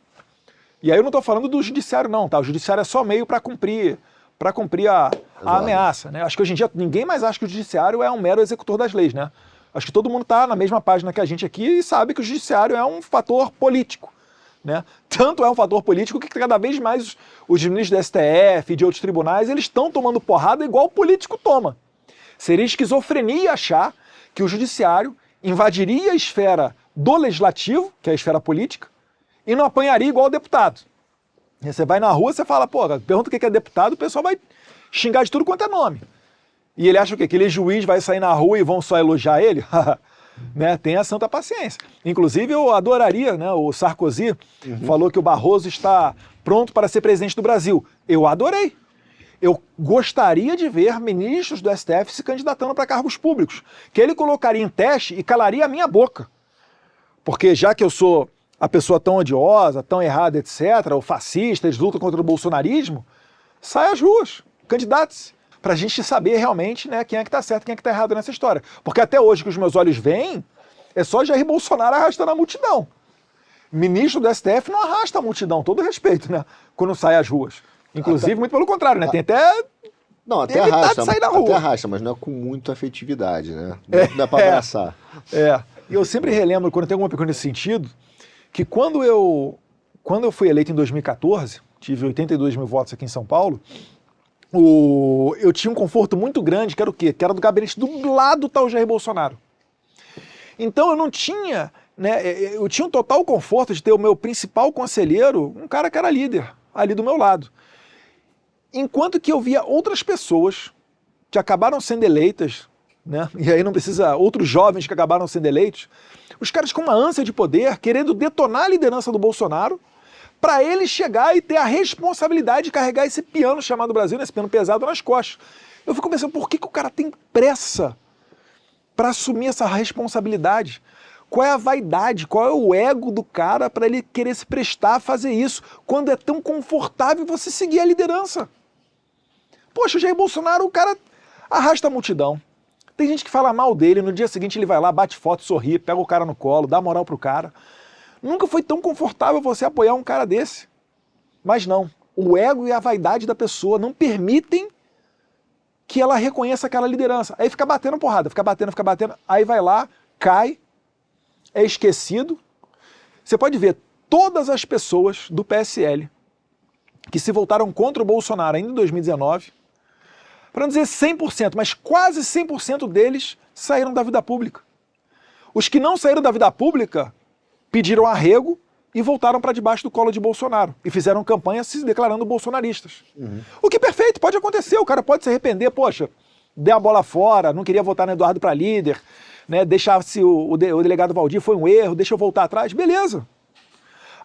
E aí eu não estou falando do judiciário não, tá? O judiciário é só meio para cumprir para cumprir a ameaça, né? Acho que hoje em dia ninguém mais acha que o judiciário é um mero executor das leis, né? Acho que todo mundo está na mesma página que a gente aqui e sabe que o judiciário é um fator político, né? Tanto é um fator político que cada vez mais os ministros do STF e de outros tribunais, eles estão tomando porrada igual o político toma. Seria esquizofrenia achar que o judiciário invadiria a esfera do legislativo, que é a esfera política, e não apanharia igual o deputado. E você vai na rua, você fala, pô, pergunta o que é deputado, o pessoal vai xingar de tudo quanto é nome. E ele acha o quê? Que ele juiz vai sair na rua e vão só elogiar ele? Né? Tenha santa paciência. Inclusive, eu adoraria, né? O Sarkozy falou que o Barroso está pronto para ser presidente do Brasil. Eu adorei. Eu gostaria de ver ministros do STF se candidatando para cargos públicos, que ele colocaria em teste e calaria a minha boca. Porque já que eu sou a pessoa tão odiosa, tão errada, etc., o fascista, eles lutam contra o bolsonarismo, sai às ruas, candidate-se, para a gente saber realmente, né, quem é que está certo e quem é que está errado nessa história. Porque até hoje que os meus olhos veem, é só Jair Bolsonaro arrastando a multidão. Ministro do STF não arrasta a multidão, todo respeito, né, quando sai às ruas. Inclusive, muito pelo contrário, né, tem até... Não, até arrasta, até arrasta, mas não é com muita afetividade, né? Não é para abraçar. E eu sempre relembro, quando tem alguma pergunta nesse sentido, que quando eu fui eleito em 2014, tive 82 mil votos aqui em São Paulo, eu tinha um conforto muito grande, que era o quê? Que era do gabinete do lado tal Jair Bolsonaro. Então eu não tinha, né, eu tinha um total conforto de ter o meu principal conselheiro, um cara que era líder, ali do meu lado. Enquanto que eu via outras pessoas que acabaram sendo eleitas, né, e aí não precisa, outros jovens que acabaram sendo eleitos, os caras com uma ânsia de poder, querendo detonar a liderança do Bolsonaro, para ele chegar e ter a responsabilidade de carregar esse piano chamado Brasil, esse piano pesado nas costas. Eu fico pensando, por que o cara tem pressa para assumir essa responsabilidade? Qual é a vaidade, qual é o ego do cara para ele querer se prestar a fazer isso, quando é tão confortável você seguir a liderança? Poxa, o Jair Bolsonaro, o cara arrasta a multidão. Tem gente que fala mal dele, no dia seguinte ele vai lá, bate foto, sorri, pega o cara no colo, dá moral pro cara. Nunca foi tão confortável você apoiar um cara desse. Mas não, o ego e a vaidade da pessoa não permitem que ela reconheça aquela liderança. Aí fica batendo porrada, fica batendo, aí vai lá, cai, é esquecido. Você pode ver todas as pessoas do PSL que se voltaram contra o Bolsonaro ainda em 2019, para não dizer 100%, mas quase 100% deles saíram da vida pública. Os que não saíram da vida pública pediram arrego e voltaram para debaixo do colo de Bolsonaro e fizeram campanha se declarando bolsonaristas. O que é perfeito, pode acontecer, o cara pode se arrepender, poxa, dei a bola fora, não queria votar no Eduardo para líder, né, deixar-se o delegado Valdir, foi um erro, deixa eu voltar atrás, beleza.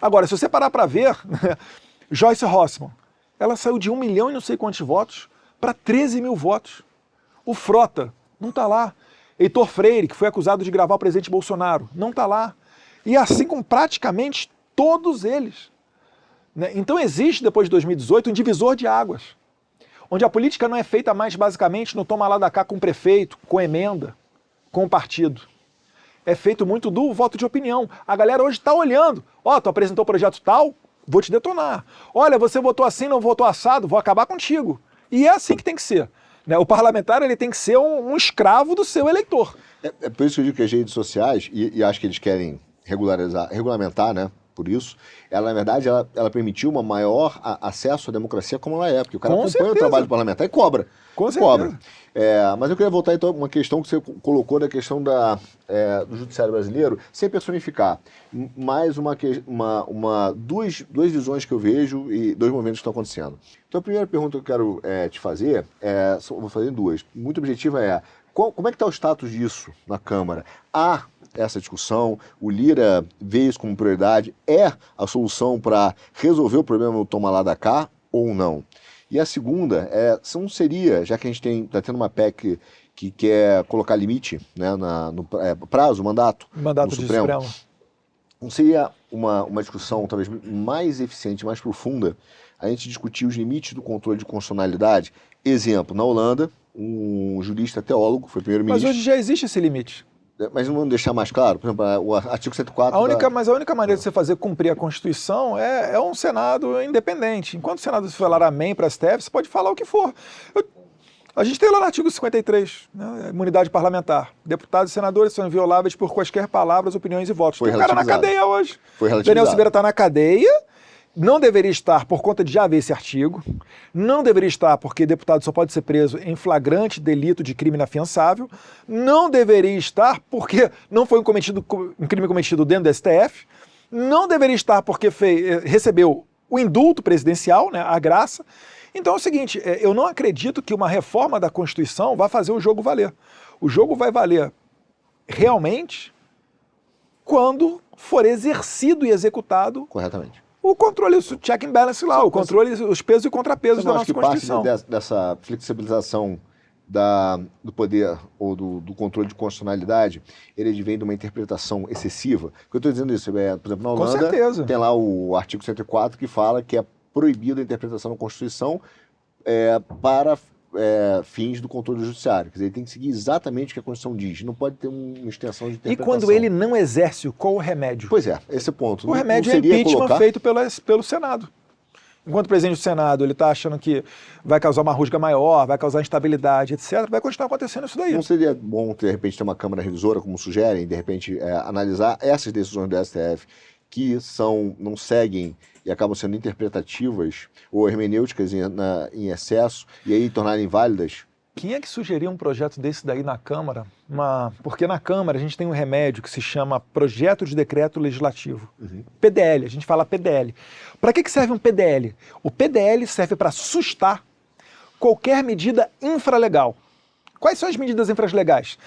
Agora, se você parar para ver, Joyce Hoffmann, ela saiu de 1 milhão e não sei quantos votos para 13 mil votos. O Frota não está lá. Heitor Freire, que foi acusado de gravar o presidente Bolsonaro, não está lá. E assim com praticamente todos eles. Né? Então existe, depois de 2018, um divisor de águas, onde a política não é feita mais basicamente no toma lá da cá com o prefeito, com emenda, com o partido. É feito muito do voto de opinião. A galera hoje está olhando. Ó, tu apresentou o projeto tal, vou te detonar. Olha, você votou assim, não votou assado, vou acabar contigo. E é assim que tem que ser. Né? O parlamentar ele tem que ser um escravo do seu eleitor. É por isso que eu digo que as redes sociais, e acho que eles querem regulamentar, né? Por isso, ela, na verdade, ela permitiu um maior acesso à democracia como ela é, porque o cara acompanha o trabalho parlamentar e cobra. Com certeza. Cobra. Mas eu queria voltar, então, a uma questão que você colocou da questão do judiciário brasileiro, sem personificar, mais duas visões que eu vejo e dois movimentos que estão acontecendo. Então, a primeira pergunta que eu quero te fazer, vou fazer em duas, muito objetiva como é que está o status disso na Câmara? Há essa discussão, o Lira vê isso como prioridade, é a solução para resolver o problema do toma lá da cá ou não? E a segunda, não seria, já que a gente está tendo uma PEC que quer colocar limite, né, no prazo, mandato no Supremo, não seria uma discussão talvez mais eficiente, mais profunda, a gente discutir os limites do controle de constitucionalidade? Exemplo, na Holanda, um jurista teólogo, foi primeiro-ministro... Mas hoje já existe esse limite. Mas não vamos deixar mais claro? Por exemplo, o artigo 104... Mas a única maneira de você fazer cumprir a Constituição é um Senado independente. Enquanto o Senado falar amém para a STF, você pode falar o que for. A gente tem lá no artigo 53, né, imunidade parlamentar. Deputados e senadores são invioláveis por quaisquer palavras, opiniões e votos. Tem um cara na cadeia hoje. Daniel Silveira está na cadeia. Não deveria estar por conta de já haver esse artigo, não deveria estar porque deputado só pode ser preso em flagrante delito de crime inafiançável, não deveria estar porque não foi um crime cometido dentro do STF, não deveria estar porque recebeu o indulto presidencial, né, a graça. Então é o seguinte, eu não acredito que uma reforma da Constituição vá fazer o jogo valer. O jogo vai valer realmente quando for exercido e executado corretamente o controle, o check and balance lá, o controle, os pesos e contrapesos da nossa Constituição. Parte dessa flexibilização do poder ou do controle de constitucionalidade, ele vem de uma interpretação excessiva. Eu estou dizendo isso, por exemplo, na Holanda tem lá o artigo 104 que fala que é proibido a interpretação da Constituição para fins do controle judiciário. Quer dizer, ele tem que seguir exatamente o que a Constituição diz. Não pode ter uma extensão de interpretação. E quando ele não exerce, qual o remédio? Pois é, esse é o ponto. O remédio é impeachment feito pelo Senado. Enquanto o presidente do Senado ele está achando que vai causar uma rusga maior, vai causar instabilidade, etc., vai continuar acontecendo isso daí. Não seria bom, de repente, ter uma Câmara Revisora, como sugerem, de repente, analisar essas decisões do STF que não seguem e acabam sendo interpretativas ou hermenêuticas em excesso e aí tornarem válidas? Quem é que sugeriu um projeto desse daí na Câmara? Porque na Câmara a gente tem um remédio que se chama Projeto de Decreto Legislativo. PDL, a gente fala PDL. Para que serve um PDL? O PDL serve para sustar qualquer medida infralegal. Quais são as medidas infralegais?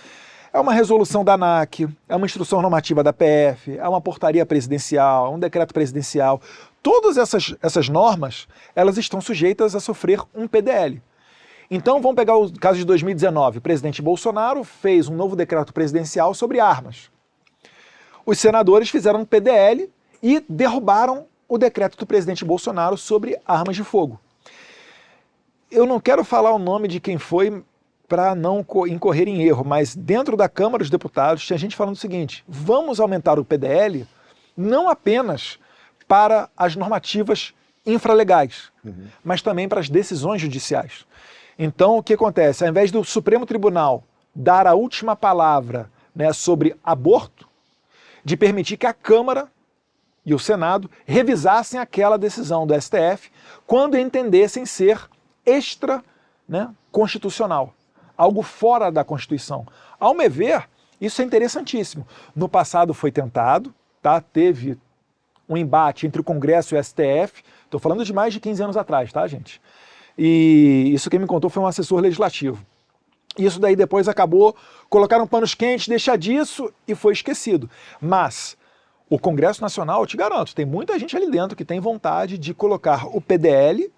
É uma resolução da ANAC, é uma instrução normativa da PF, é uma portaria presidencial, é um decreto presidencial. Todas essas normas, elas estão sujeitas a sofrer um PDL. Então, vamos pegar o caso de 2019. O presidente Bolsonaro fez um novo decreto presidencial sobre armas. Os senadores fizeram um PDL e derrubaram o decreto do presidente Bolsonaro sobre armas de fogo. Eu não quero falar o nome de quem foi para não incorrer em erro, mas dentro da Câmara dos Deputados tinha gente falando o seguinte: vamos aumentar o PDL não apenas para as normativas infralegais, mas também para as decisões judiciais. Então, o que acontece? Ao invés do Supremo Tribunal dar a última palavra, né, sobre aborto, de permitir que a Câmara e o Senado revisassem aquela decisão do STF quando entendessem ser constitucional, algo fora da Constituição. Ao me ver, isso é interessantíssimo. No passado foi tentado, tá? Teve um embate entre o Congresso e o STF, estou falando de mais de 15 anos atrás, tá, gente? E isso quem me contou foi um assessor legislativo. Isso daí depois colocaram panos quentes, deixa disso e foi esquecido. Mas o Congresso Nacional, eu te garanto, tem muita gente ali dentro que tem vontade de colocar o PDL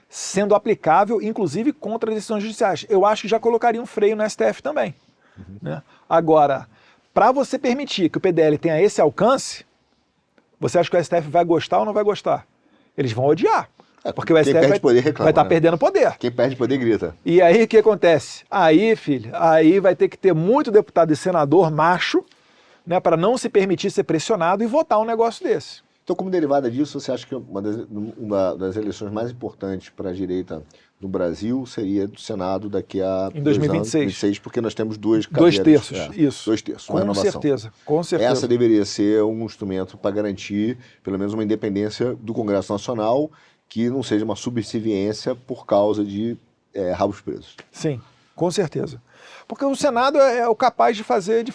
sendo aplicável, inclusive contra decisões judiciais. Eu acho que já colocaria um freio no STF também. Né? Agora, para você permitir que o PDL tenha esse alcance, você acha que o STF vai gostar ou não vai gostar? Eles vão odiar. Porque o STF vai estar perdendo poder. Quem perde poder grita. E aí o que acontece? Aí, filho, aí vai ter que ter muito deputado e senador macho, né, para não se permitir ser pressionado e votar um negócio desse. Então, como derivada disso, você acha que uma das eleições mais importantes para a direita no Brasil seria do Senado daqui a em 2026, porque nós temos duas cadeiras. 2/3, isso. 2/3, uma renovação. Com certeza. Essa deveria ser um instrumento para garantir, pelo menos, uma independência do Congresso Nacional, que não seja uma subserviência por causa de rabos presos. Sim, com certeza. Porque o Senado é o capaz de fazer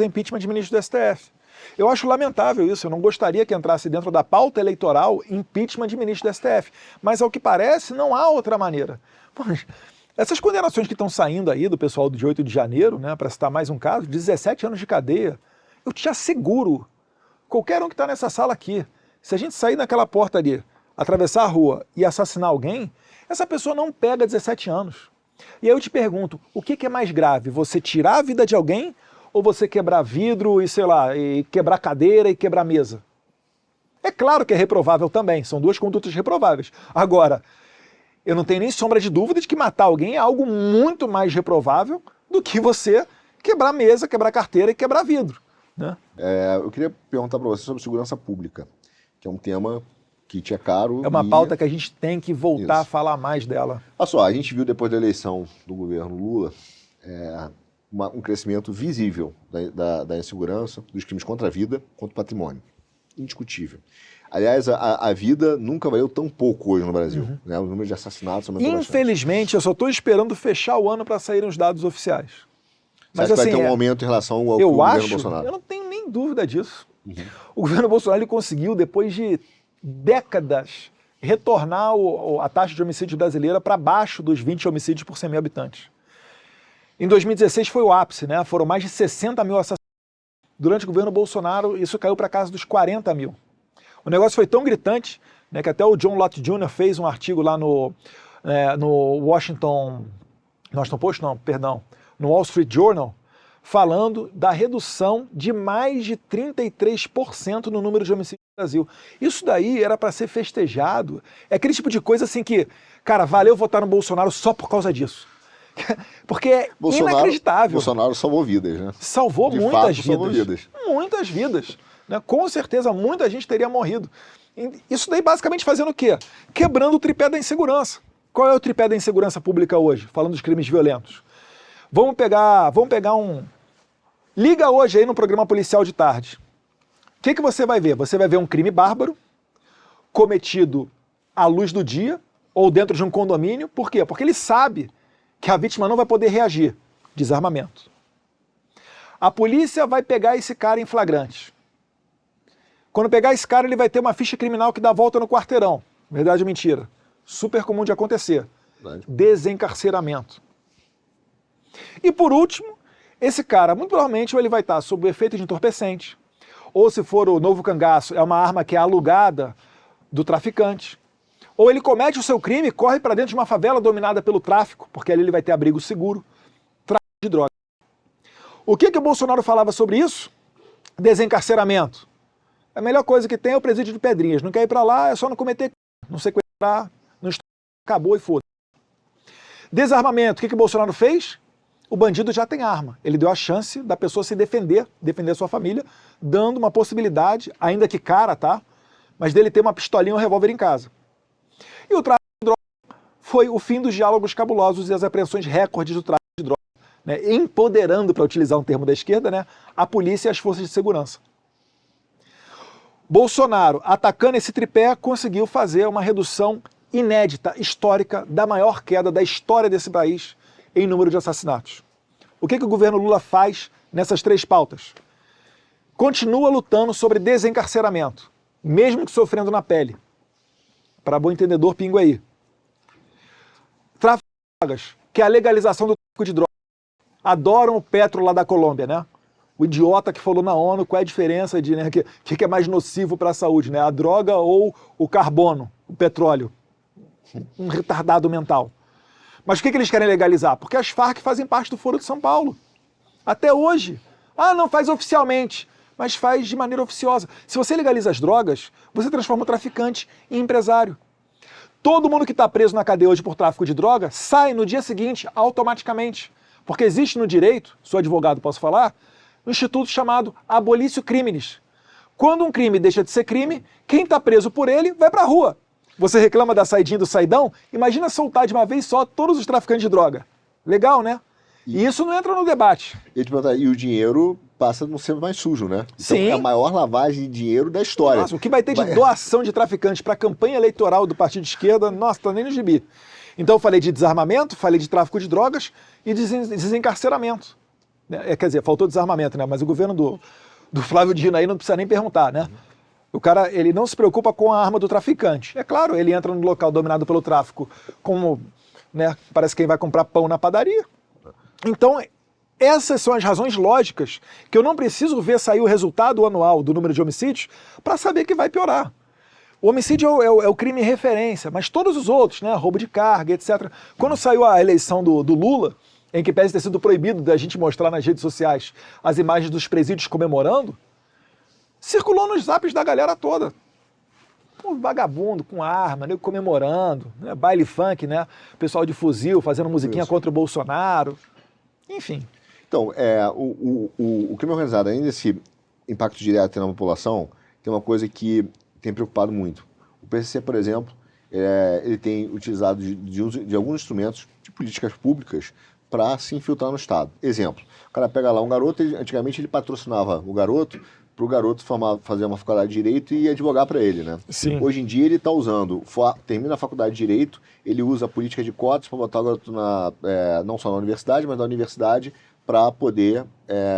impeachment de ministro do STF. Eu acho lamentável isso, eu não gostaria que entrasse dentro da pauta eleitoral impeachment de ministro do STF. Mas, ao que parece, não há outra maneira. Mas, essas condenações que estão saindo aí do pessoal de 8 de janeiro, né, para citar mais um caso, 17 anos de cadeia, eu te asseguro, qualquer um que está nessa sala aqui, se a gente sair naquela porta ali, atravessar a rua e assassinar alguém, essa pessoa não pega 17 anos. E aí eu te pergunto, o que é mais grave? Você tirar a vida de alguém ou você quebrar vidro e, sei lá, e quebrar cadeira e quebrar mesa? É claro que é reprovável também, são duas condutas reprováveis. Agora, eu não tenho nem sombra de dúvida de que matar alguém é algo muito mais reprovável do que você quebrar mesa, quebrar carteira e quebrar vidro, né? Eu queria perguntar para você sobre segurança pública, que é um tema que te é caro. É uma pauta que a gente tem que voltar a falar mais dela. Olha só, a gente viu depois da eleição do governo Lula um crescimento visível da insegurança, dos crimes contra a vida, contra o patrimônio. Indiscutível. Aliás, a vida nunca valeu tão pouco hoje no Brasil. Né? Os números de assassinatos aumentou bastante. Infelizmente, eu só estou esperando fechar o ano para saírem os dados oficiais. Mas assim, vai ter um aumento em relação ao governo Bolsonaro? Eu não tenho nem dúvida disso. O governo Bolsonaro ele conseguiu, depois de décadas, retornar a taxa de homicídio brasileira para baixo dos 20 homicídios por 100 mil habitantes. Em 2016 foi o ápice, né? Foram mais de 60 mil assassinatos. Durante o governo Bolsonaro, isso caiu para casa dos 40 mil. O negócio foi tão gritante, né, que até o John Lott Jr. fez um artigo lá no Washington Post, não, perdão, no Wall Street Journal, falando da redução de mais de 33% no número de homicídios no Brasil. Isso daí era para ser festejado. É aquele tipo de coisa assim que, cara, valeu votar no Bolsonaro só por causa disso. Porque é inacreditável. Bolsonaro salvou vidas, né? Salvou de muitas fato, vidas. salvou vidas. Muitas vidas. Né? Com certeza, muita gente teria morrido. Isso daí basicamente fazendo o quê? Quebrando o tripé da insegurança. Qual é o tripé da insegurança pública hoje? Falando dos crimes violentos. Vamos pegar um... Liga hoje aí no programa policial de tarde. O que você vai ver? Você vai ver um crime bárbaro cometido à luz do dia ou dentro de um condomínio. Por quê? Porque ele sabe que a vítima não vai poder reagir. Desarmamento. A polícia vai pegar esse cara em flagrante. Quando pegar esse cara, ele vai ter uma ficha criminal que dá volta no quarteirão. Verdade ou mentira? Super comum de acontecer. Verdade. Desencarceramento. E por último, esse cara, muito provavelmente, ou ele vai estar sob o efeito de entorpecente, ou se for o novo cangaço, é uma arma que é alugada do traficante, ou ele comete o seu crime e corre para dentro de uma favela dominada pelo tráfico, porque ali ele vai ter abrigo seguro, tráfico de droga. O que o Bolsonaro falava sobre isso? Desencarceramento. A melhor coisa que tem é o presídio de Pedrinhas. Não quer ir para lá, é só não cometer, não sequestrar, não acabou e foda. Desarmamento. O que o Bolsonaro fez? O bandido já tem arma. Ele deu a chance da pessoa se defender a sua família, dando uma possibilidade, ainda que cara, tá? Mas dele ter uma pistolinha ou um revólver em casa. E o tráfico de droga foi o fim dos diálogos cabulosos e as apreensões recordes do tráfico de droga, né? Empoderando, para utilizar um termo da esquerda, né, a polícia e as forças de segurança. Bolsonaro, atacando esse tripé, conseguiu fazer uma redução inédita, histórica, da maior queda da história desse país em número de assassinatos. O que o governo Lula faz nessas três pautas? Continua lutando sobre desencarceramento, mesmo que sofrendo na pele. Para bom entendedor, pingo aí. Tráfico de drogas, que é a legalização do tráfico de drogas. Adoram o Petro lá da Colômbia, né? O idiota que falou na ONU qual é a diferença de, né, que é mais nocivo para a saúde, né? A droga ou o carbono, o petróleo. Um retardado mental. Mas por que eles querem legalizar? Porque as Farc fazem parte do Foro de São Paulo. Até hoje. Ah, não faz oficialmente, mas faz de maneira oficiosa. Se você legaliza as drogas, você transforma o traficante em empresário. Todo mundo que está preso na cadeia hoje por tráfico de droga sai no dia seguinte, automaticamente. Porque existe no direito, sou advogado, posso falar, um instituto chamado abolício criminis. Quando um crime deixa de ser crime, quem está preso por ele vai para a rua. Você reclama da saidinha do saidão? Imagina soltar de uma vez só todos os traficantes de droga. Legal, né? E isso não entra no debate. E o dinheiro passa a não ser mais sujo, né? Então, sim. É a maior lavagem de dinheiro da história. Nossa, o que vai ter de doação de traficantes para a campanha eleitoral do partido de esquerda, nossa, tá nem no gibi. Então eu falei de desarmamento, falei de tráfico de drogas e desencarceramento. Quer dizer, faltou desarmamento, né? Mas o governo do Flávio Dino aí não precisa nem perguntar, né? O cara, ele não se preocupa com a arma do traficante. É claro, ele entra no local dominado pelo tráfico como, né, parece quem vai comprar pão na padaria. Então, essas são as razões lógicas que eu não preciso ver sair o resultado anual do número de homicídios para saber que vai piorar. O homicídio é o crime referência, mas todos os outros, né, roubo de carga, etc. Quando saiu a eleição do Lula, em que parece ter sido proibido da gente mostrar nas redes sociais as imagens dos presídios comemorando, circulou nos zaps da galera toda. Um vagabundo com arma, né, comemorando, né, baile funk, né, pessoal de fuzil fazendo musiquinha contra o Bolsonaro, enfim. Então, o crime organizado, além desse impacto direto na população, tem uma coisa que tem preocupado muito. O PCC, por exemplo, ele tem utilizado de alguns instrumentos de políticas públicas para se infiltrar no Estado. Exemplo, o cara pega lá um garoto, antigamente ele patrocinava o garoto para o garoto fazer uma faculdade de Direito e advogar para ele, né? Sim. Hoje em dia ele está usando, termina a faculdade de Direito, ele usa a política de cotas para botar o garoto não só na universidade, mas na universidade para poder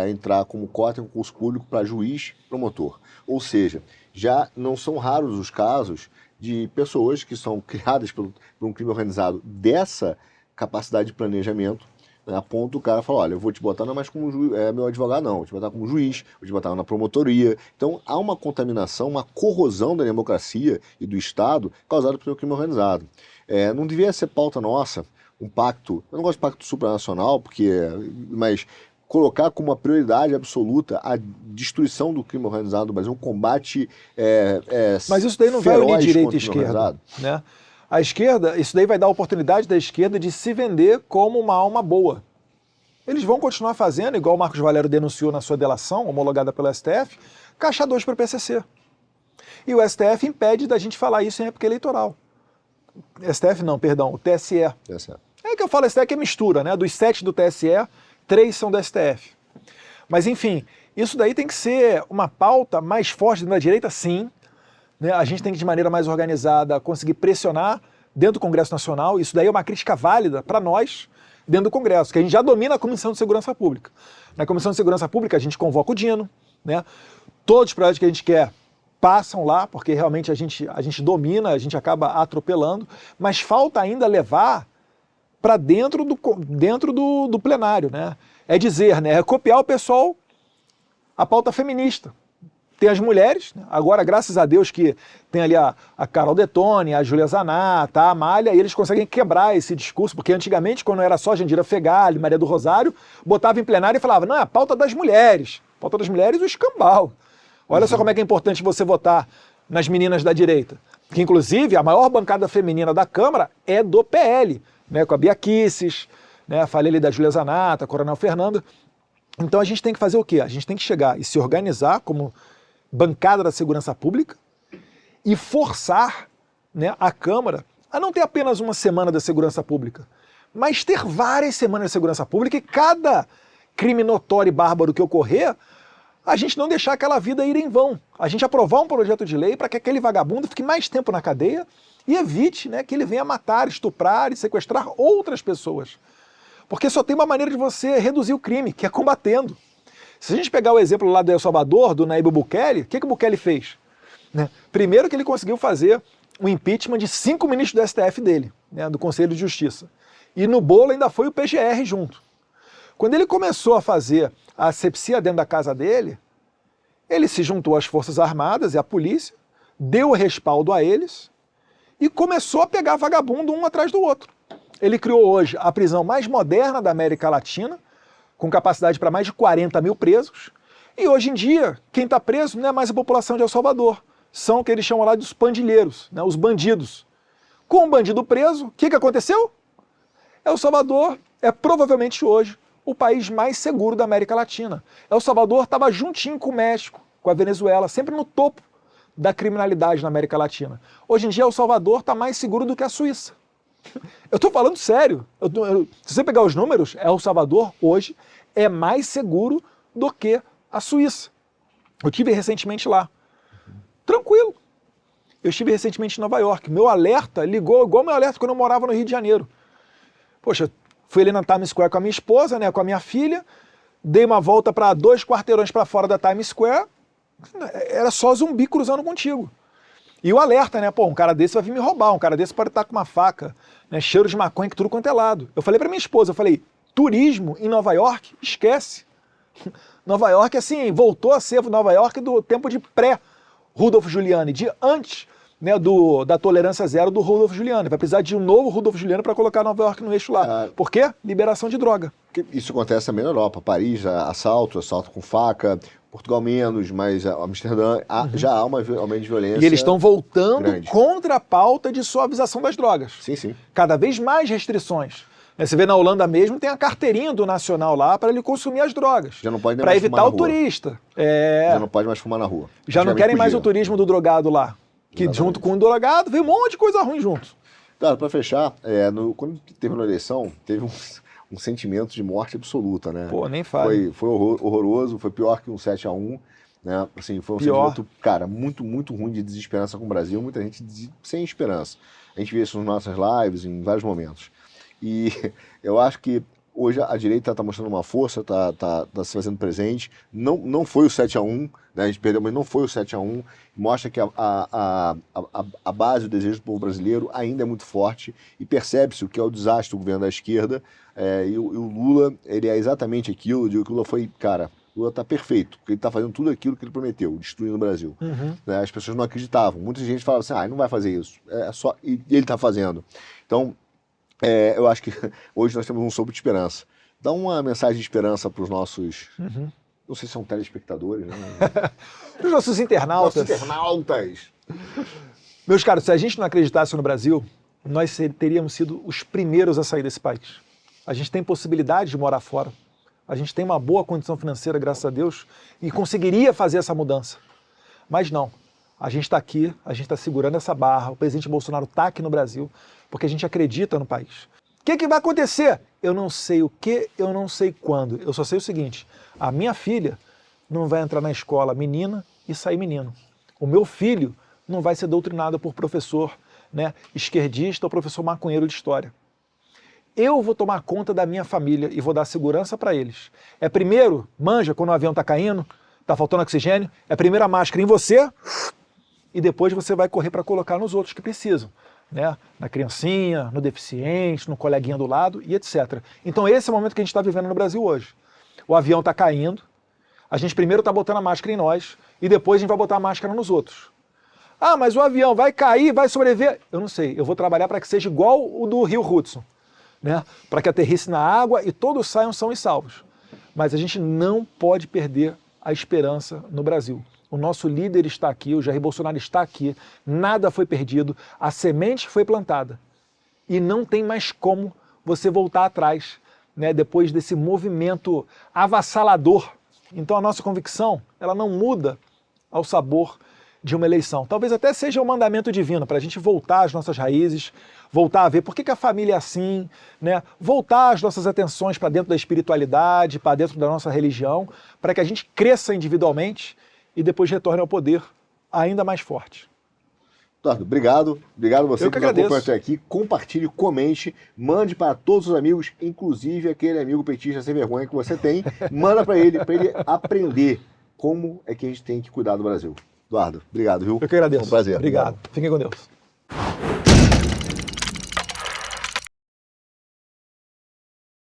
entrar como cota em concurso público para juiz, promotor. Ou seja, já não são raros os casos de pessoas que são criadas por um crime organizado dessa capacidade de planejamento, né, a ponto do cara falar, olha, eu vou te botar não mais como meu advogado, não, vou te botar como juiz, vou te botar na promotoria. Então, há uma contaminação, uma corrosão da democracia e do Estado causada pelo crime organizado. Não devia ser pauta nossa um pacto, eu não gosto de pacto supranacional, mas colocar como uma prioridade absoluta a destruição do crime organizado do Brasil, um combate mas isso daí não vai unir direita e esquerda, né? A esquerda, isso daí vai dar a oportunidade da esquerda de se vender como uma alma boa. Eles vão continuar fazendo, igual o Marcos Valério denunciou na sua delação, homologada pelo STF, caixa 2 para o PCC. E o STF impede da gente falar isso em época eleitoral. STF não, perdão, o TSE. É que eu falo STF que é mistura, né? Dos 7 do TSE, 3 são do STF. Mas enfim, isso daí tem que ser uma pauta mais forte da direita, sim. Né? A gente tem que, de maneira mais organizada, conseguir pressionar dentro do Congresso Nacional. Isso daí é uma crítica válida para nós dentro do Congresso, que a gente já domina a Comissão de Segurança Pública. Na Comissão de Segurança Pública a gente convoca o Dino, né? Todos os projetos que a gente quer passam lá, porque realmente a gente domina, a gente acaba atropelando, mas falta ainda levar para dentro do plenário, né? É dizer, né? É copiar o pessoal, a pauta feminista. Tem as mulheres, né? Agora, graças a Deus que tem ali a Carol Detone, a Júlia Zanata, a Amália, e eles conseguem quebrar esse discurso, porque antigamente, quando era só Jandira Fegali, Maria do Rosário, botava em plenário e falava, não, é a pauta das mulheres. Pauta das mulheres, o escambau. Olha só como é que é importante você votar nas meninas da direita. Que, inclusive, a maior bancada feminina da Câmara é do PL, né, com a Bia Kicis, né, falei ali da Júlia Zanata, Coronel Fernando. Então a gente tem que fazer o quê? A gente tem que chegar e se organizar como bancada da segurança pública e forçar, né, a Câmara a não ter apenas uma semana da segurança pública, mas ter várias semanas de segurança pública e cada crime notório e bárbaro que ocorrer, a gente não deixar aquela vida ir em vão. A gente aprovar um projeto de lei para que aquele vagabundo fique mais tempo na cadeia e evite, né, que ele venha matar, estuprar e sequestrar outras pessoas. Porque só tem uma maneira de você reduzir o crime, que é combatendo. Se a gente pegar o exemplo lá do El Salvador, do Nayib Bukele, o que o Bukele fez? Né? Primeiro que ele conseguiu fazer o impeachment de 5 ministros do STF dele, né, do Conselho de Justiça. E no bolo ainda foi o PGR junto. Quando ele começou a fazer a asepsia dentro da casa dele, ele se juntou às Forças Armadas e à polícia, deu o respaldo a eles e começou a pegar vagabundo um atrás do outro. Ele criou hoje a prisão mais moderna da América Latina, com capacidade para mais de 40 mil presos, e hoje em dia, quem está preso não é mais a população de El Salvador, são o que eles chamam lá dos pandilheiros, né, os bandidos. Com o bandido preso, o que aconteceu? El Salvador é provavelmente hoje o país mais seguro da América Latina. El Salvador estava juntinho com o México, com a Venezuela, sempre no topo da criminalidade na América Latina. Hoje em dia, El Salvador está mais seguro do que a Suíça. Eu estou falando sério. Se você pegar os números, El Salvador hoje é mais seguro do que a Suíça. Eu estive recentemente lá. Tranquilo. Eu estive recentemente em Nova York. Meu alerta ligou igual meu alerta quando eu morava no Rio de Janeiro. Poxa, fui ali na Times Square com a minha esposa, né, com a minha filha, dei uma volta para 2 quarteirões para fora da Times Square, era só zumbi cruzando contigo. E o alerta, né, pô, um cara desse vai vir me roubar, um cara desse pode estar com uma faca, né, cheiro de maconha que tudo quanto é lado. Eu falei para minha esposa, eu falei, turismo em Nova York, esquece. Nova York, assim, voltou a ser Nova York do tempo de pré-Rudolph Giuliani, de antes, né, da tolerância zero do Rudolph Giuliani. Vai precisar de um novo Rudolph Giuliani para colocar Nova York no eixo lá. Por quê? Liberação de droga. Isso acontece também na Europa. Paris, assalto com faca. Portugal menos, mas Amsterdã já há um aumento de violência. E eles estão voltando grande contra a pauta de suavização das drogas. Sim, sim. Cada vez mais restrições. Você vê na Holanda mesmo, tem a carteirinha do nacional lá para ele consumir as drogas. Já não pode nem para mais evitar fumar o na rua. turista. Já não pode mais fumar na rua. Já não querem mais o turismo do drogado lá. Que Exatamente. junto com o drogado veio um monte de coisa ruim junto. Claro, para fechar, quando terminou a eleição, teve um sentimento de morte absoluta, né? Pô, nem fale. Foi horroroso, foi pior que um 7-1, né? Assim, foi um sentimento, cara, muito, muito ruim de desesperança com o Brasil, muita gente sem esperança. A gente vê isso nas nossas lives, em vários momentos. E eu acho que hoje a direita está mostrando uma força, está se fazendo presente. Não foi o 7-1, né? A gente perdeu, mas não foi o 7-1. Mostra que a base, o desejo do povo brasileiro ainda é muito forte e percebe-se o que é o desastre do governo da esquerda. E o Lula, ele é exatamente aquilo. Eu digo que o Lula foi, cara, o Lula está perfeito, porque ele está fazendo tudo aquilo que ele prometeu, destruindo o Brasil. Né? As pessoas não acreditavam. Muita gente falava assim, ele não vai fazer isso. E ele está fazendo. Então, eu acho que hoje nós temos um sopro de esperança. Dá uma mensagem de esperança para os nossos, não sei se são telespectadores, né? Os nossos internautas. Nossos internautas. Meus caros, se a gente não acreditasse no Brasil, nós teríamos sido os primeiros a sair desse país. A gente tem possibilidade de morar fora. A gente tem uma boa condição financeira, graças a Deus, e conseguiria fazer essa mudança. Mas não. A gente está aqui, a gente está segurando essa barra, o presidente Bolsonaro está aqui no Brasil, porque a gente acredita no país. O que vai acontecer? Eu não sei o que, eu não sei quando. Eu só sei o seguinte, a minha filha não vai entrar na escola menina e sair menino. O meu filho não vai ser doutrinado por professor, né, esquerdista ou professor maconheiro de história. Eu vou tomar conta da minha família e vou dar segurança para eles. Primeiro, manja, quando o avião está caindo, está faltando oxigênio, primeiro a máscara em você e depois você vai correr para colocar nos outros que precisam. Né? Na criancinha, no deficiente, no coleguinha do lado e etc. Então esse é o momento que a gente está vivendo no Brasil hoje. O avião está caindo, a gente primeiro está botando a máscara em nós e depois a gente vai botar a máscara nos outros. Ah, mas o avião vai cair, vai sobreviver? Eu não sei, eu vou trabalhar para que seja igual o do Rio Hudson, né? Para que aterrisse na água e todos saiam sãos e salvos. Mas a gente não pode perder a esperança no Brasil. O nosso líder está aqui, o Jair Bolsonaro está aqui, nada foi perdido, a semente foi plantada. E não tem mais como você voltar atrás, né, depois desse movimento avassalador. Então a nossa convicção, ela não muda ao sabor de uma eleição. Talvez até seja um mandamento divino, para a gente voltar às nossas raízes, voltar a ver por que a família é assim, né? Voltar as nossas atenções para dentro da espiritualidade, para dentro da nossa religião, para que a gente cresça individualmente e depois retorne ao poder ainda mais forte. Eduardo, obrigado. Obrigado a você que acompanhou até aqui. Compartilhe, comente, mande para todos os amigos, inclusive aquele amigo petista sem vergonha que você tem. Manda para ele aprender como é que a gente tem que cuidar do Brasil. Eduardo, obrigado, viu? Eu que agradeço. Foi um prazer. Obrigado. Fiquem com Deus.